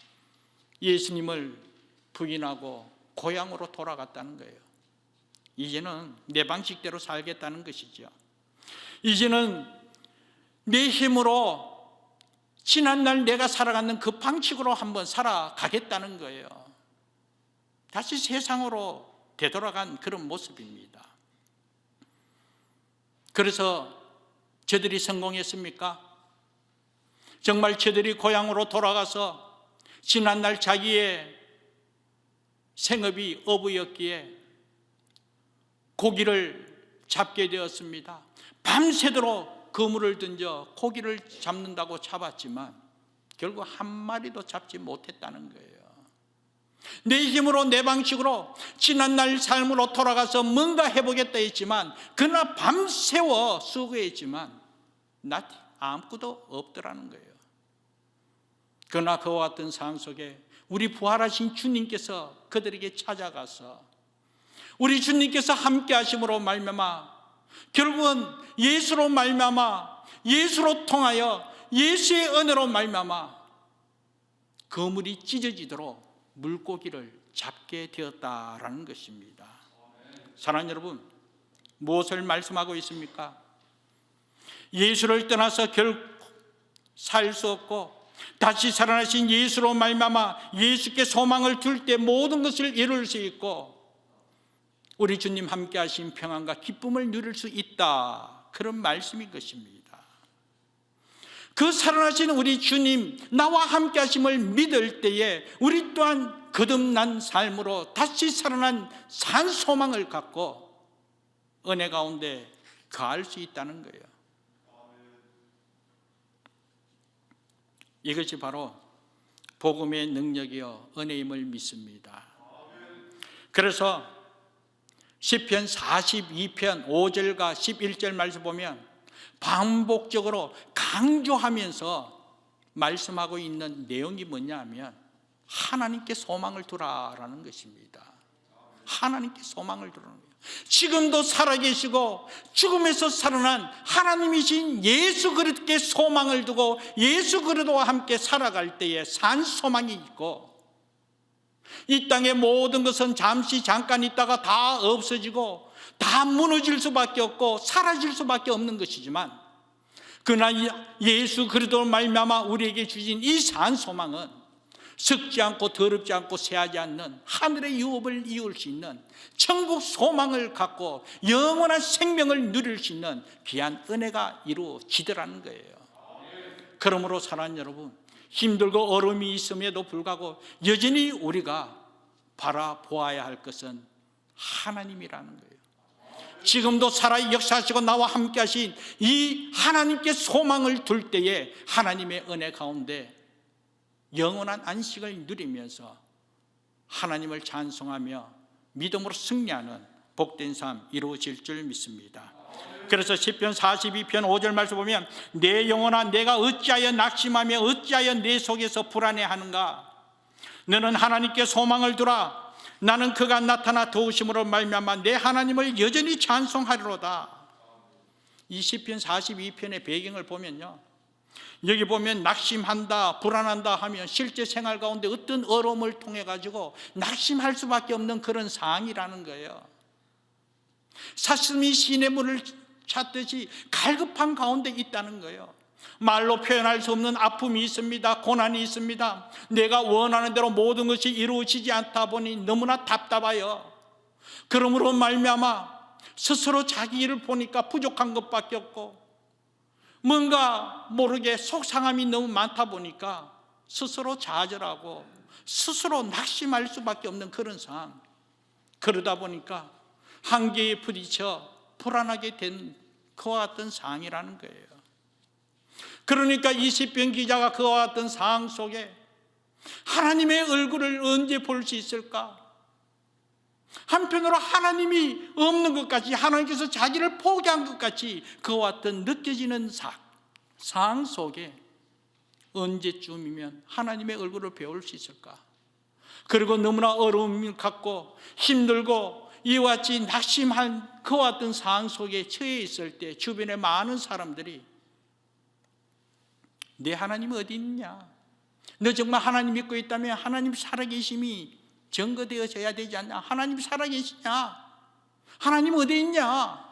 예수님을 부인하고 고향으로 돌아갔다는 거예요. 이제는 내 방식대로 살겠다는 것이죠. 이제는 내 힘으로 지난날 내가 살아가는 그 방식으로 한번 살아가겠다는 거예요. 다시 세상으로 되돌아간 그런 모습입니다. 그래서 저들이 성공했습니까? 정말 저들이 고향으로 돌아가서 지난날 자기의 생업이 어부였기에 고기를 잡게 되었습니다. 밤새도록 그물을 던져 고기를 잡는다고 잡았지만 결국 한 마리도 잡지 못했다는 거예요. 내 힘으로 내 방식으로 지난날 삶으로 돌아가서 뭔가 해보겠다 했지만 그러나 밤새워 수고했지만 아무것도 없더라는 거예요. 그러나 그와 같은 상황 속에 우리 부활하신 주님께서 그들에게 찾아가서 우리 주님께서 함께 하심으로 말미암아 결국은 예수로 말미암아 예수로 통하여 예수의 은혜로 말미암아 그물이 찢어지도록 물고기를 잡게 되었다라는 것입니다. 사랑하는 여러분, 무엇을 말씀하고 있습니까? 예수를 떠나서 결코 살 수 없고 다시 살아나신 예수로 말미암아 예수께 소망을 둘 때 모든 것을 이룰 수 있고 우리 주님 함께 하신 평안과 기쁨을 누릴 수 있다, 그런 말씀인 것입니다. 그 살아나신 우리 주님 나와 함께 하심을 믿을 때에 우리 또한 거듭난 삶으로 다시 살아난 산 소망을 갖고 은혜 가운데 거할 수 있다는 거예요. 이것이 바로 복음의 능력이요 은혜임을 믿습니다. 그래서 시편 42편 5절과 11절 말씀 보면 반복적으로 강조하면서 말씀하고 있는 내용이 뭐냐 하면 하나님께 소망을 두라라는 것입니다. 하나님께 소망을 두라는 거예요. 지금도 살아계시고 죽음에서 살아난 하나님이신 예수 그리스도께 소망을 두고 예수 그리스도와 함께 살아갈 때에 산 소망이 있고 이 땅의 모든 것은 잠시 잠깐 있다가 다 없어지고 다 무너질 수밖에 없고 사라질 수밖에 없는 것이지만 그러나 예수 그리스도로 말미암아 우리에게 주신 이 산 소망은 썩지 않고 더럽지 않고 쇠하지 않는 하늘의 유업을 이룰 수 있는 천국 소망을 갖고 영원한 생명을 누릴 수 있는 귀한 은혜가 이루어지더라는 거예요. 그러므로 사랑하는 여러분, 힘들고 어려움이 있음에도 불구하고 여전히 우리가 바라보아야 할 것은 하나님이라는 거예요. 지금도 살아 역사하시고 나와 함께 하신 이 하나님께 소망을 둘 때에 하나님의 은혜 가운데 영원한 안식을 누리면서 하나님을 찬송하며 믿음으로 승리하는 복된 삶 이루어질 줄 믿습니다. 그래서 시편 42편 5절 말씀 보면 내 영혼아 내가 어찌하여 낙심하며 어찌하여 내 속에서 불안해하는가. 너는 하나님께 소망을 두라. 나는 그가 나타나 도우심으로 말미암아 내 하나님을 여전히 찬송하리로다. 이 시편 42편의 배경을 보면요, 여기 보면 낙심한다 불안한다 하면 실제 생활 가운데 어떤 어려움을 통해 가지고 낙심할 수밖에 없는 그런 상황이라는 거예요. 사슴이 시냇물을 찾듯이 갈급한 가운데 있다는 거예요. 말로 표현할 수 없는 아픔이 있습니다. 고난이 있습니다. 내가 원하는 대로 모든 것이 이루어지지 않다 보니 너무나 답답해요. 그러므로 말미암아 스스로 자기 일을 보니까 부족한 것밖에 없고 뭔가 모르게 속상함이 너무 많다 보니까 스스로 좌절하고 스스로 낙심할 수밖에 없는 그런 상황. 그러다 보니까 한계에 부딪혀 불안하게 된 그와 같은 상황이라는 거예요. 그러니까 이 시편 기자가 그와 같은 상황 속에 하나님의 얼굴을 언제 볼 수 있을까? 한편으로 하나님이 없는 것 같이, 하나님께서 자기를 포기한 것 같이 그와 같은 느껴지는 상황 속에 언제쯤이면 하나님의 얼굴을 배울 수 있을까? 그리고 너무나 어려움을 갖고 힘들고 이와 같이 낙심한 그와 같은 상황 속에 처해 있을 때 주변에 많은 사람들이 내 하나님이 어디 있냐? 너 정말 하나님 믿고 있다면 하나님 살아계심이 증거되어져야 되지 않냐? 하나님 살아계시냐? 하나님 어디 있냐?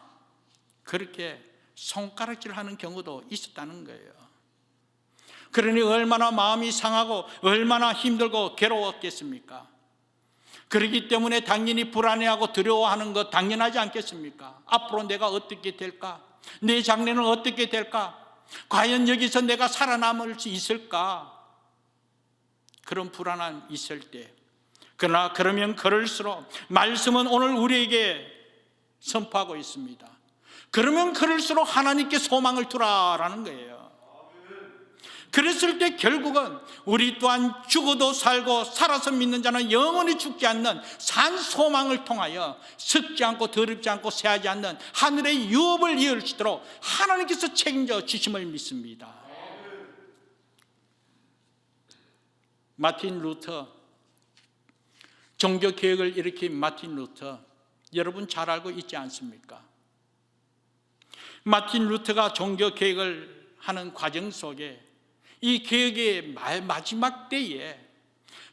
그렇게 손가락질하는 경우도 있었다는 거예요. 그러니 얼마나 마음이 상하고 얼마나 힘들고 괴로웠겠습니까? 그렇기 때문에 당연히 불안해하고 두려워하는 것 당연하지 않겠습니까? 앞으로 내가 어떻게 될까? 내 장래는 어떻게 될까? 과연 여기서 내가 살아남을 수 있을까? 그런 불안함이 있을 때, 그러나 그러면 그럴수록 말씀은 오늘 우리에게 선포하고 있습니다. 그러면 그럴수록 하나님께 소망을 두라라는 거예요. 그랬을 때 결국은 우리 또한 죽어도 살고 살아서 믿는 자는 영원히 죽지 않는 산 소망을 통하여 썩지 않고 더럽지 않고 쇠하지 않는 하늘의 유업을 이을 수 있도록 하나님께서 책임져 주심을 믿습니다. 마틴 루터, 종교개혁을 일으킨 마틴 루터, 여러분 잘 알고 있지 않습니까? 마틴 루터가 종교개혁을 하는 과정 속에 이 개혁의 마지막 때에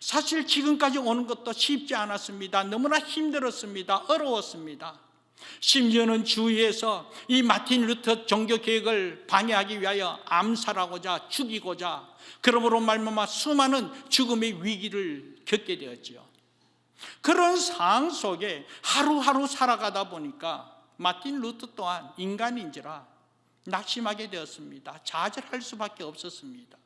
사실 지금까지 오는 것도 쉽지 않았습니다. 너무나 힘들었습니다. 어려웠습니다. 심지어는 주위에서 이 마틴 루터 종교개혁을 방해하기 위하여 암살하고자 죽이고자 그러므로 말미암아 수많은 죽음의 위기를 겪게 되었죠. 그런 상황 속에 하루하루 살아가다 보니까 마틴 루터 또한 인간인지라 낙심하게 되었습니다. 좌절할 수밖에 없었습니다.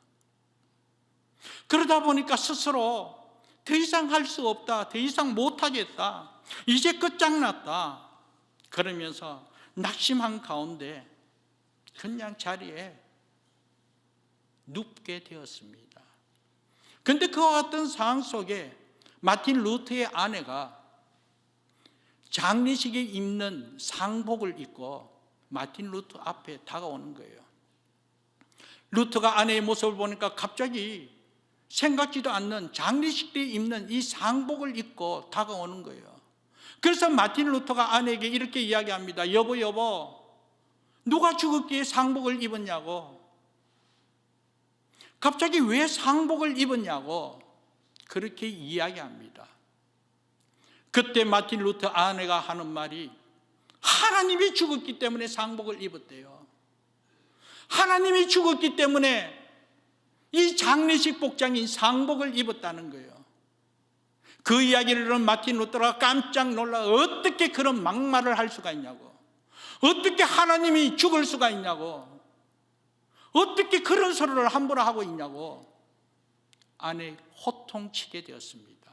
그러다 보니까 스스로 더 이상 할 수 없다, 더 이상 못하겠다, 이제 끝장났다 그러면서 낙심한 가운데 그냥 자리에 눕게 되었습니다. 그런데 그와 같은 상황 속에 마틴 루터의 아내가 장례식에 입는 상복을 입고 마틴 루터 앞에 다가오는 거예요. 루터가 아내의 모습을 보니까 갑자기 생각지도 않는 장례식 때 입는 이 상복을 입고 다가오는 거예요. 그래서 마틴 루터가 아내에게 이렇게 이야기합니다. 여보, 누가 죽었기에 상복을 입었냐고, 갑자기 왜 상복을 입었냐고 그렇게 이야기합니다. 그때 마틴 루터 아내가 하는 말이 하나님이 죽었기 때문에 상복을 입었대요. 하나님이 죽었기 때문에 이 장례식 복장인 상복을 입었다는 거예요. 그 이야기를 들은 마틴 루터가 깜짝 놀라 어떻게 그런 막말을 할 수가 있냐고, 어떻게 하나님이 죽을 수가 있냐고, 어떻게 그런 소리를 함부로 하고 있냐고 아내 호통치게 되었습니다.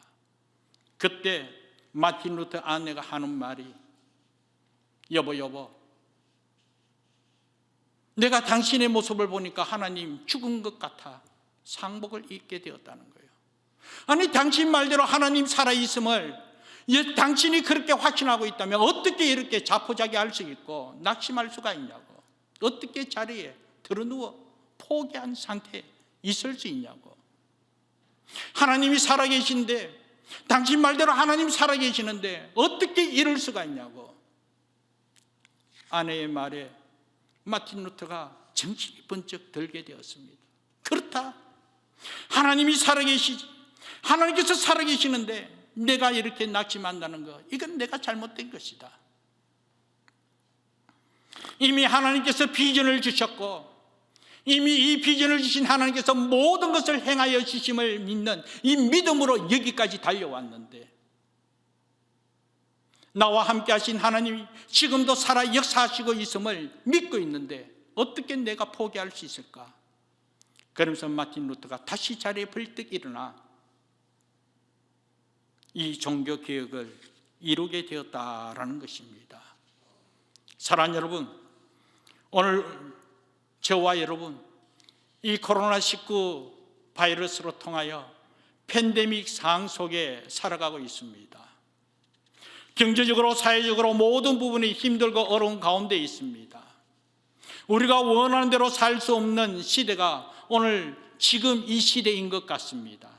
그때 마틴 루터 아내가 하는 말이, 여보, 내가 당신의 모습을 보니까 하나님 죽은 것 같아 상복을 입게 되었다는 거예요. 아니, 당신 말대로 하나님 살아있음을 당신이 그렇게 확신하고 있다면 어떻게 이렇게 자포자기할 수 있고 낙심할 수가 있냐고, 어떻게 자리에 드러누워 포기한 상태에 있을 수 있냐고. 하나님이 살아계신데, 당신 말대로 하나님 살아계시는데 어떻게 이럴 수가 있냐고. 아내의 말에 마틴 루터가 정신이 번쩍 들게 되었습니다. 그렇다, 하나님이 살아계시지, 하나님께서 살아계시는데 내가 이렇게 낙심한다는 거, 이건 내가 잘못된 것이다. 이미 하나님께서 비전을 주셨고, 이미 이 비전을 주신 하나님께서 모든 것을 행하여 주심을 믿는 이 믿음으로 여기까지 달려왔는데, 나와 함께 하신 하나님이 지금도 살아 역사하시고 있음을 믿고 있는데 어떻게 내가 포기할 수 있을까? 그러면서 마틴 루터가 다시 자리에 벌떡 일어나 이 종교개혁을 이루게 되었다라는 것입니다. 사랑하는 여러분, 오늘 저와 여러분, 이 코로나19 바이러스로 통하여 팬데믹 상황 속에 살아가고 있습니다. 경제적으로, 사회적으로 모든 부분이 힘들고 어려운 가운데 있습니다. 우리가 원하는 대로 살 수 없는 시대가 오늘 지금 이 시대인 것 같습니다.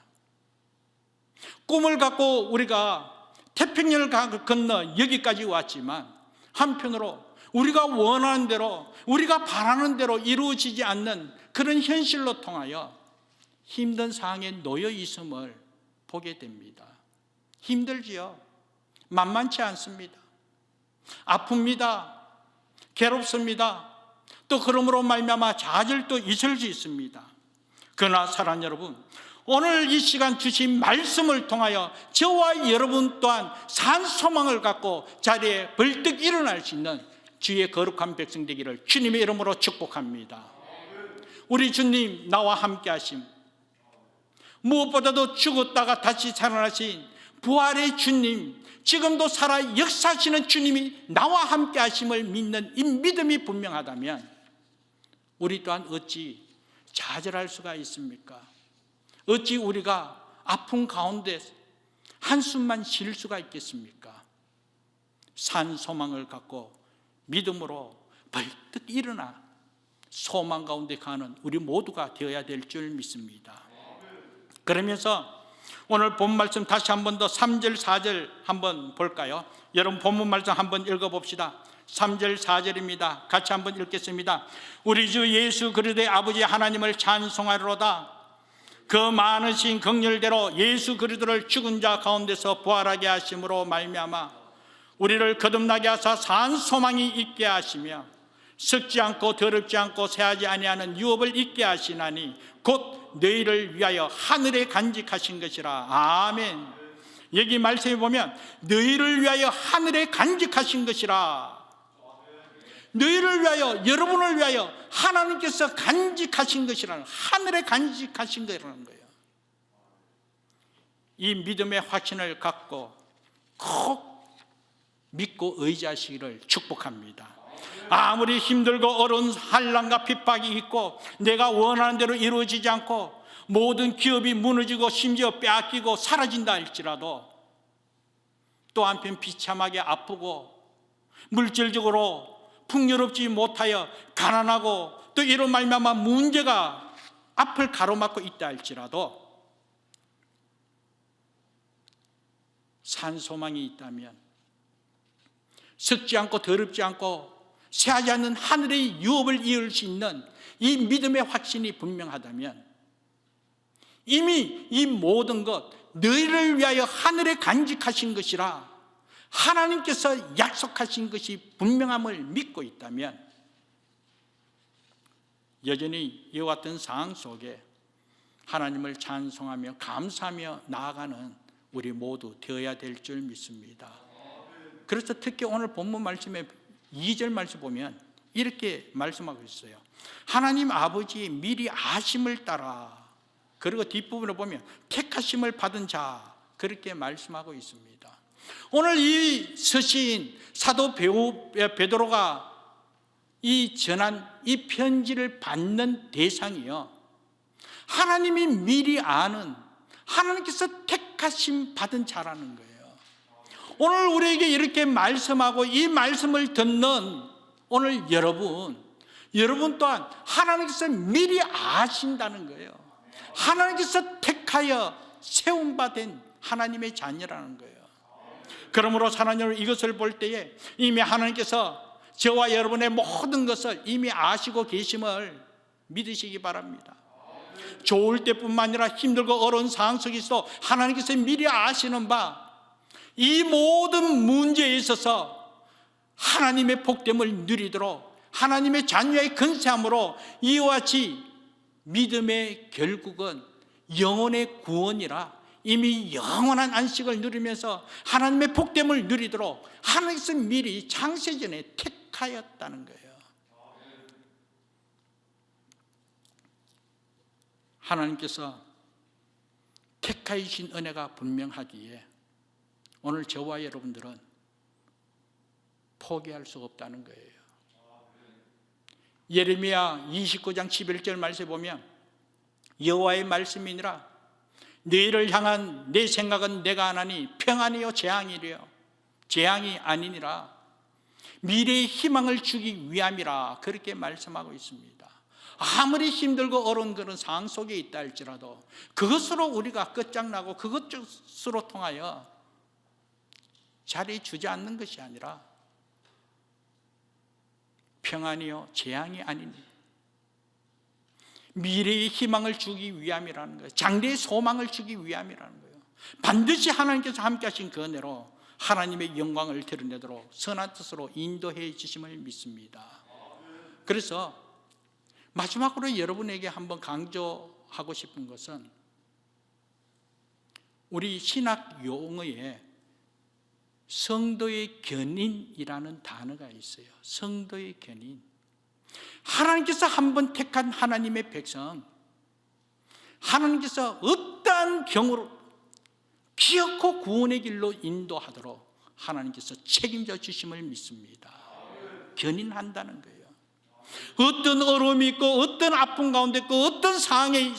꿈을 갖고 우리가 태평양을 건너 여기까지 왔지만 한편으로 우리가 원하는 대로, 우리가 바라는 대로 이루어지지 않는 그런 현실로 통하여 힘든 상황에 놓여 있음을 보게 됩니다. 힘들지요. 만만치 않습니다. 아픕니다. 괴롭습니다. 또 그러므로 말미암아 좌절도 있을 수 있습니다. 그러나 사랑하는 여러분, 오늘 이 시간 주신 말씀을 통하여 저와 여러분 또한 산 소망을 갖고 자리에 벌떡 일어날 수 있는 주의 거룩한 백성 되기를 주님의 이름으로 축복합니다. 우리 주님 나와 함께 하심, 무엇보다도 죽었다가 다시 살아나신 부활의 주님, 지금도 살아 역사하시는 주님이 나와 함께 하심을 믿는 이 믿음이 분명하다면 우리 또한 어찌 좌절할 수가 있습니까? 어찌 우리가 아픔 가운데 한숨만 쉴 수가 있겠습니까? 산 소망을 갖고 믿음으로 벌떡 일어나 소망 가운데 가는 우리 모두가 되어야 될 줄 믿습니다. 그러면서 오늘 본 말씀 다시 한 번 더 3절 4절 한번 볼까요? 여러분 본문 말씀 한번 읽어봅시다. 3절 4절입니다. 같이 한번 읽겠습니다. 우리 주 예수 그리스도의 아버지 하나님을 찬송하리로다. 그 많으신 긍휼대로 예수 그리스도를 죽은 자 가운데서 부활하게 하심으로 말미암아 우리를 거듭나게 하사 산 소망이 있게 하시며 썩지 않고 더럽지 않고 새하지 아니하는 유업을 있게 하시나니 곧 너희를 위하여 하늘에 간직하신 것이라. 아멘. 여기 말씀에 보면 너희를 위하여 하늘에 간직하신 것이라. 너희를 위하여, 여러분을 위하여 하나님께서 간직하신 것이라는, 하늘에 간직하신 거라는 거예요. 이 믿음의 확신을 갖고 꼭 믿고 의지하시기를 축복합니다. 아무리 힘들고 어려운 환난과 핍박이 있고 내가 원하는 대로 이루어지지 않고 모든 기업이 무너지고 심지어 빼앗기고 사라진다 할지라도, 또 한편 비참하게 아프고 물질적으로 풍요롭지 못하여 가난하고 또 이런 말미암아 문제가 앞을 가로막고 있다 할지라도 산 소망이 있다면, 썩지 않고 더럽지 않고 새하지 않는 하늘의 유업을 이을 수 있는 이 믿음의 확신이 분명하다면 이미 이 모든 것 너희를 위하여 하늘에 간직하신 것이라 하나님께서 약속하신 것이 분명함을 믿고 있다면 여전히 이와 같은 상황 속에 하나님을 찬송하며 감사하며 나아가는 우리 모두 되어야 될 줄 믿습니다. 그래서 특히 오늘 본문 말씀에 2절 말씀 보면 이렇게 말씀하고 있어요. 하나님 아버지의 미리 아심을 따라, 그리고 뒷부분을 보면 택하심을 받은 자, 그렇게 말씀하고 있습니다. 오늘 이 서시인 사도 베드로가 이 전한 이 편지를 받는 대상이요, 하나님이 미리 아는, 하나님께서 택하심 받은 자라는 거예요. 오늘 우리에게 이렇게 말씀하고 이 말씀을 듣는 오늘 여러분 또한 하나님께서 미리 아신다는 거예요. 하나님께서 택하여 세움받은 하나님의 자녀라는 거예요. 그러므로 하나님은 이것을 볼 때에 이미 하나님께서 저와 여러분의 모든 것을 이미 아시고 계심을 믿으시기 바랍니다. 좋을 때뿐만 아니라 힘들고 어려운 상황 속에서 하나님께서 미리 아시는 바, 이 모든 문제에 있어서 하나님의 복됨을 누리도록 하나님의 자녀의 근세함으로 이와 같이 믿음의 결국은 영혼의 구원이라 이미 영원한 안식을 누리면서 하나님의 복됨을 누리도록 하나님께서 미리 창세전에 택하였다는 거예요. 하나님께서 택하신 은혜가 분명하기에 오늘 저와 여러분들은 포기할 수 없다는 거예요. 예레미야 29장 11절 말씀에 보면 여호와의 말씀이니라 너희를 향한 내 생각은 내가 하나니 평안이요 재앙이 아니니라 미래의 희망을 주기 위함이라, 그렇게 말씀하고 있습니다. 아무리 힘들고 어려운 그런 상황 속에 있다 할지라도 그것으로 우리가 끝장나고 그것으로 통하여 자리 주지 않는 것이 아니라 평안이요 재앙이 아니니 미래의 희망을 주기 위함이라는 거예요. 장래의 소망을 주기 위함이라는 거예요. 반드시 하나님께서 함께 하신 그 은혜로 하나님의 영광을 드러내도록 선한 뜻으로 인도해 주심을 믿습니다. 그래서 마지막으로 여러분에게 한번 강조하고 싶은 것은 우리 신학 용어에 성도의 견인이라는 단어가 있어요. 성도의 견인. 하나님께서 한번 택한 하나님의 백성, 하나님께서 어떠한 경우로 기어코 구원의 길로 인도하도록 하나님께서 책임져 주심을 믿습니다. 견인한다는 거예요. 어떤 어려움이 있고 어떤 아픔 가운데 있고 어떤 상황에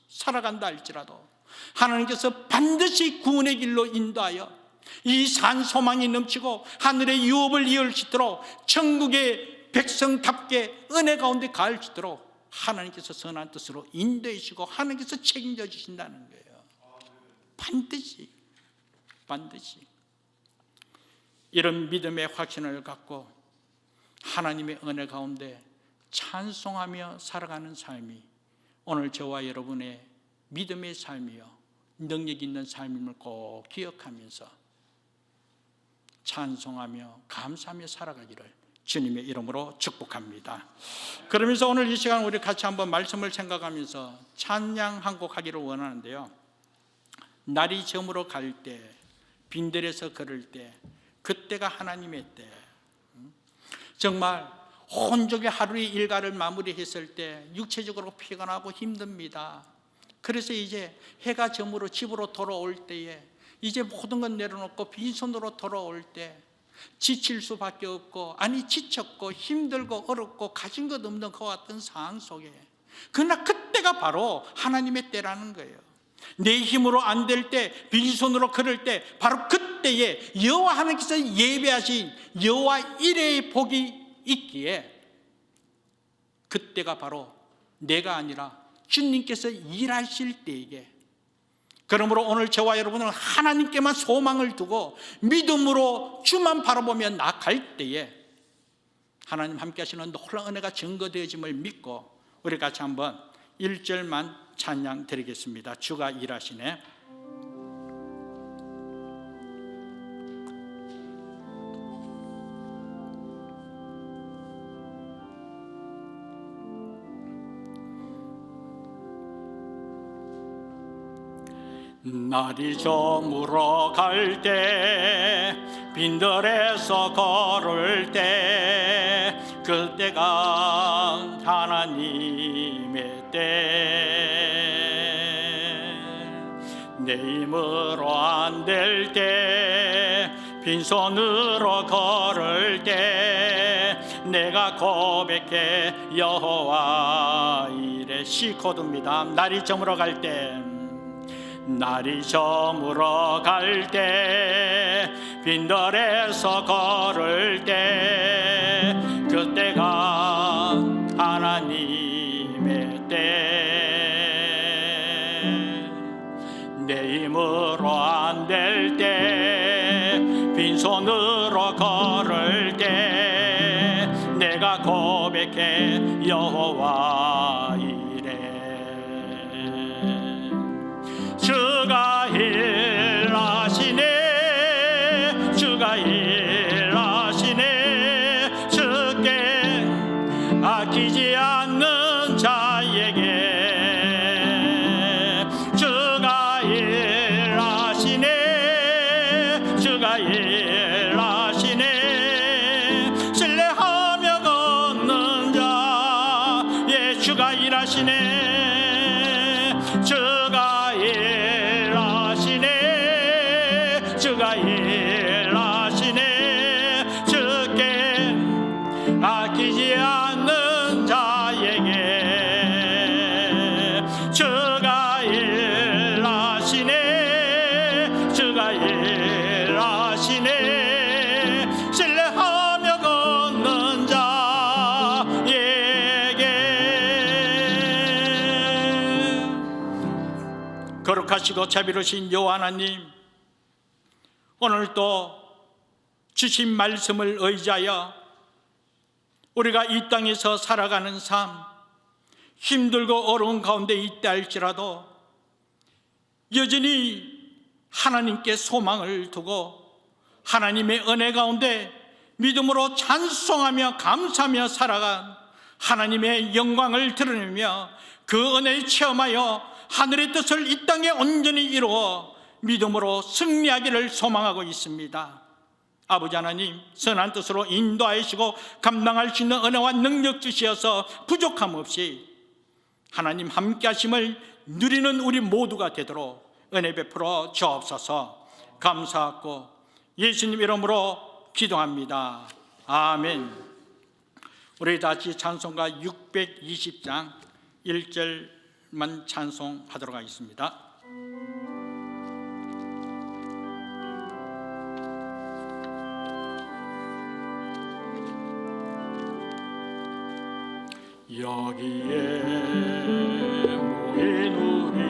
살아간다 할지라도 하나님께서 반드시 구원의 길로 인도하여 이 산 소망이 넘치고 하늘의 유업을 이을 수 있도록 천국의 백성답게 은혜 가운데 갈 수 있도록 하나님께서 선한 뜻으로 인도해 주시고 하나님께서 책임져 주신다는 거예요. 반드시 이런 믿음의 확신을 갖고 하나님의 은혜 가운데 찬송하며 살아가는 삶이 오늘 저와 여러분의 믿음의 삶이요 능력 있는 삶임을 꼭 기억하면서 찬송하며 감사하며 살아가기를 주님의 이름으로 축복합니다. 그러면서 오늘 이 시간 우리 같이 한번 말씀을 생각하면서 찬양 한 곡 하기를 원하는데요, 날이 저물어 갈 때, 빈들에서 걸을 때, 그때가 하나님의 때, 정말 혼족의 하루의 일과를 마무리했을 때 육체적으로 피곤하고 힘듭니다. 그래서 이제 해가 저물어 집으로 돌아올 때에 이제 모든 건 내려놓고 빈손으로 돌아올 때 지칠 수밖에 없고, 아니 지쳤고 힘들고 어렵고 가진 것 없는 그 같은 상황 속에, 그러나 그때가 바로 하나님의 때라는 거예요. 내 힘으로 안 될 때, 빈손으로 걸을 때, 바로 그때에 여호와 하나님께서 예배하신 여호와 일의 복이 있기에 그때가 바로 내가 아니라 주님께서 일하실 때이게, 그러므로 오늘 저와 여러분은 하나님께만 소망을 두고 믿음으로 주만 바라보며 나아갈 때에 하나님 함께 하시는 놀라운 은혜가 증거되어짐을 믿고 우리 같이 한번 1절만 찬양 드리겠습니다. 주가 일하시네. 날이 저물어 갈 때 빈들에서 걸을 때 그때가 하나님의 때 내 힘으로 안 될 때 빈손으로 걸을 때 내가 고백해 여호와 이래 시코드입니다. 날이 저물어 갈 때 날이 저물어 갈 때 빈들에서 걸을 때 그때가 하나님의 때 내 힘으로 안 될 때 빈손으로 걸을 때 내가 고백해 여호와 이래 주가 일하시네 주가 일하시네 주께 아끼지 않는 자에게 주가 일하시네 주가 일하시네 신뢰하며 걷는 자의 주가 일하시네 주가 일하시네 주가 일하시네 주께 아끼지 않는 자에게 주가 일하시네 주가 일하시네 신뢰하며 걷는 자에게 거룩하시고 자비로우신 여호와 하나님, 오늘도 주신 말씀을 의지하여 우리가 이 땅에서 살아가는 삶, 힘들고 어려운 가운데 있다 할지라도 여전히 하나님께 소망을 두고 하나님의 은혜 가운데 믿음으로 찬송하며 감사하며 살아간 하나님의 영광을 드러내며 그 은혜를 체험하여 하늘의 뜻을 이 땅에 온전히 이루어 믿음으로 승리하기를 소망하고 있습니다. 아버지 하나님, 선한 뜻으로 인도하시고 감당할 수 있는 은혜와 능력 주시어서 부족함 없이 하나님 함께 하심을 누리는 우리 모두가 되도록 은혜 베풀어 주옵소서. 감사하고 예수님 이름으로 기도합니다. 아멘. 우리 다시 찬송가 620장 1절만 찬송하도록 하겠습니다. 여기에 모인 우리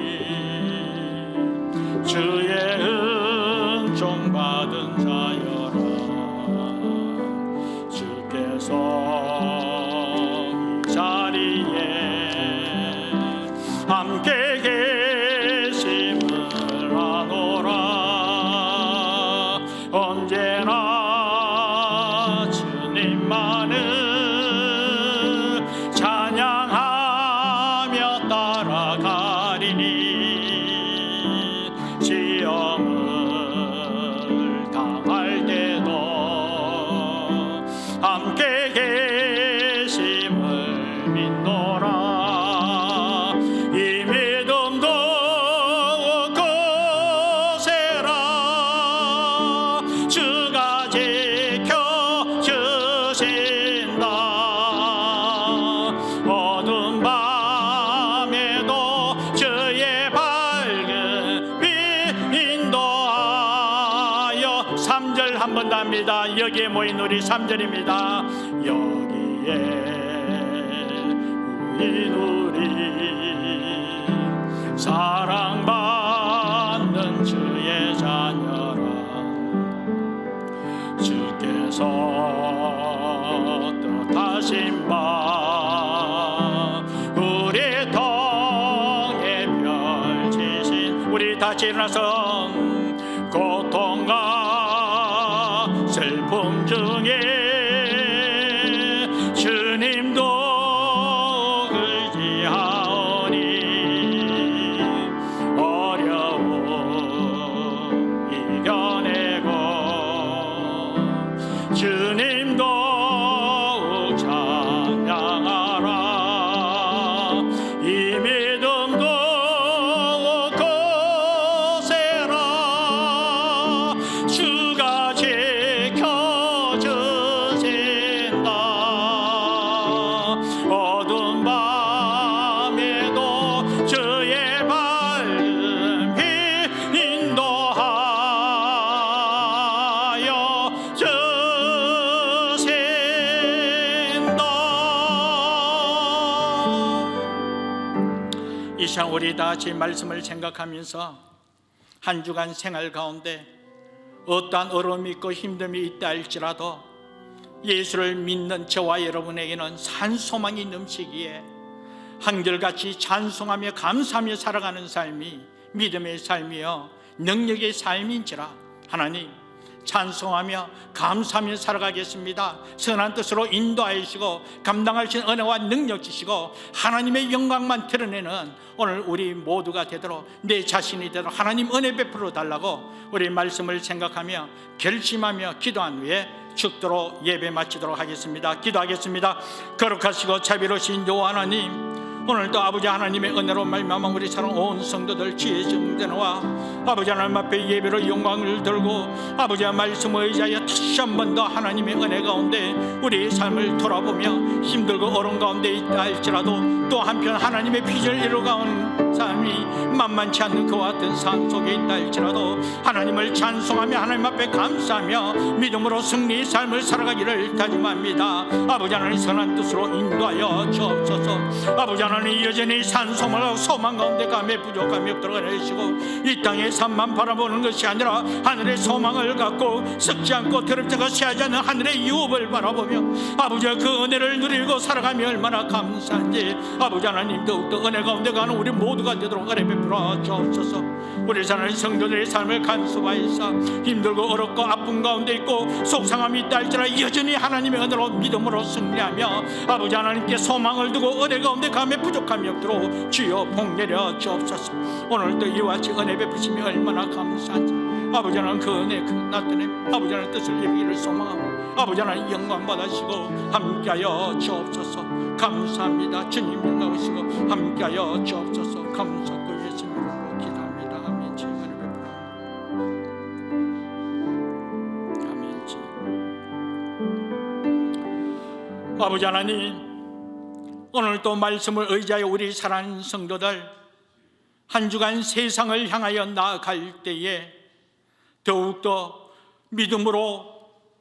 주의 은총 받은 자여라. 주께서 이 자리에 함께 계심을 아노라. 언제나 주님만을 찬양하며 따라가리니 시험을 당할 때도 함께 계심을 믿노라. 이 믿음도 굳세라. 주가 지켜주신다. 어두운 밤에도 주의 밝은 빛 인도하여 3절 한 번 더 합니다. 여기에 모인 우리 3절입니다. 여기에 모인 우리 사랑받는 주의 자녀라. 주께서 뜻하신 바 우리 통에 펼치신 우리 다시 일어나서 고통과 슬픔 중에 주님도 의지하오니 어려운 이 믿음도 거세라. 주가 지켜주신다. 어두운 밤에도 주의 밝음이 인도하여 주신다. 이 시간 우리 다 같이 말씀을 생각하면서 한 주간 생활 가운데 어떠한 어려움이 있고 힘듦이 있다 할지라도 예수를 믿는 저와 여러분에게는 산 소망이 넘치기에 한결같이 찬송하며 감사하며 살아가는 삶이 믿음의 삶이요 능력의 삶인지라 하나님 찬송하며 감사하며 살아가겠습니다. 선한 뜻으로 인도하시고 감당하신 은혜와 능력 주시고 하나님의 영광만 드러내는 오늘 우리 모두가 되도록 내 자신이 되도록 하나님 은혜 베풀어 달라고 우리 말씀을 생각하며 결심하며 기도한 후에 축도로 예배 마치도록 하겠습니다. 기도하겠습니다. 거룩하시고 자비로우신 여호와 하나님, 오늘도 아버지 하나님의 은혜로 말미암아 우리 사랑 온 성도들 주의 정전과 아버지 하나님 앞에 예배로 영광을 들고 아버지의 말씀을 의지하여 다시 한 번 더 하나님의 은혜 가운데 우리의 삶을 돌아보며 힘들고 어려운 가운데 있다 할지라도 또 한편 하나님의 비전을 이루어가는 삶이 만만치 않는 그와 같은 삶 속에 있다 할지라도 하나님을 찬송하며 하나님 앞에 감사하며 믿음으로 승리의 삶을 살아가기를 다짐합니다. 아버지 하나님 선한 뜻으로 인도하여 주옵소서. 아버지 하나님 여전히 산소망하고 소망 가운데 감에 부족함이 없도록 하시고 이 땅의 삶만 바라보는 것이 아니라 하늘의 소망을 갖고 썩지 않고 더럽지 않고 새하지 않는 하늘의 유업을 바라보며 아버지의 그 은혜를 누리고 살아가며 얼마나 감사한지 아버지 하나님 더욱더 은혜 가운데 가는 우리 모두가 되도록 은혜 베풀어 주옵소서. 우리 사랑하는 성도들의 삶을 간수하여서 힘들고 어렵고 아픈 가운데 있고 속상함이 있다 할지라도 여전히 하나님의 은혜로 믿음으로 승리하며 아버지 하나님께 소망을 두고 은혜 가운데 감에 부족함이 없도록 주여 복내려 주옵소서. 오늘도 이와 같이 은혜 베푸심이 얼마나 감사한지 아버지 하나님 그 은혜 그 나타내 아버지 하나님 뜻을 이루기를 소망하고 아버지 하나님 영광 받으시고 함께하여 주옵소서. 감사합니다. 주님 영광하시고 함께하여 주옵소서. 감사하고 예수님으로 기도합니다. 아멘. 주님 은혜 베풀어. 아멘. 아버지 하나님, 오늘도 말씀을 의지하여 우리 사랑하는 성도들 한 주간 세상을 향하여 나아갈 때에 더욱더 믿음으로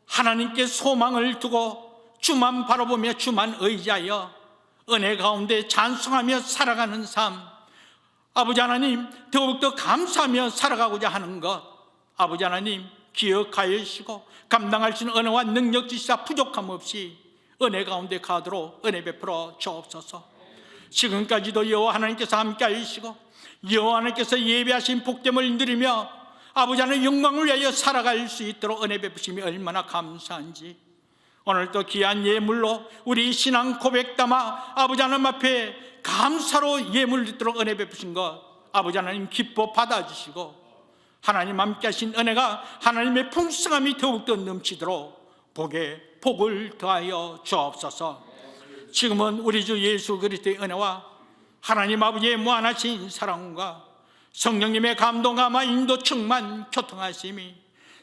하나님께 소망을 두고 주만 바라보며 주만 의지하여 은혜 가운데 찬송하며 살아가는 삶, 아버지 하나님 더욱더 감사하며 살아가고자 하는 것 아버지 하나님 기억하여 주시고 감당할 수 있는 은혜와 능력 주시사 부족함 없이 은혜 가운데 가도록 은혜 베풀어 주옵소서. 지금까지도 여호와 하나님께서 함께하여 주시고 여호와 하나님께서 예배하신 복됨을 누리며 아버지 하나님 영광을 위하여 살아갈 수 있도록 은혜 베푸심이 얼마나 감사한지 오늘도 귀한 예물로 우리 신앙 고백 담아 아버지 하나님 앞에 감사로 예물 드리도록 은혜 베푸신 것 아버지 하나님 기뻐 받아주시고 하나님 함께 하신 은혜가 하나님의 풍성함이 더욱더 넘치도록 복을 더하여 주옵소서. 지금은 우리 주 예수 그리스도의 은혜와 하나님 아버지의 무한하신 사랑과 성령님의 감동감화 인도 충만 교통하심이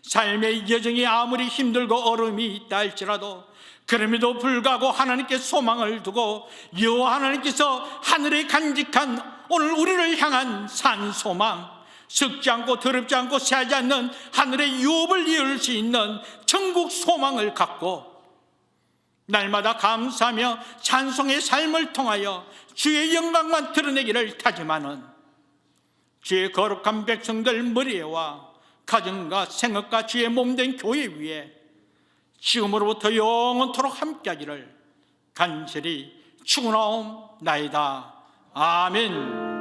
삶의 여정이 아무리 힘들고 어려움이 있다 할지라도 그럼에도 불구하고 하나님께 소망을 두고 여호와 하나님께서 하늘에 간직한 오늘 우리를 향한 산소망 썩지 않고 더럽지 않고 새하지 않는 하늘의 유업을 이을 수 있는 천국 소망을 갖고 날마다 감사하며 찬송의 삶을 통하여 주의 영광만 드러내기를 다짐하는 주의 거룩한 백성들 머리에와 가정과 생업과 주의 몸된 교회 위에 지금으로부터 영원토록 함께하기를 간절히 축원하옵나이다. 아멘.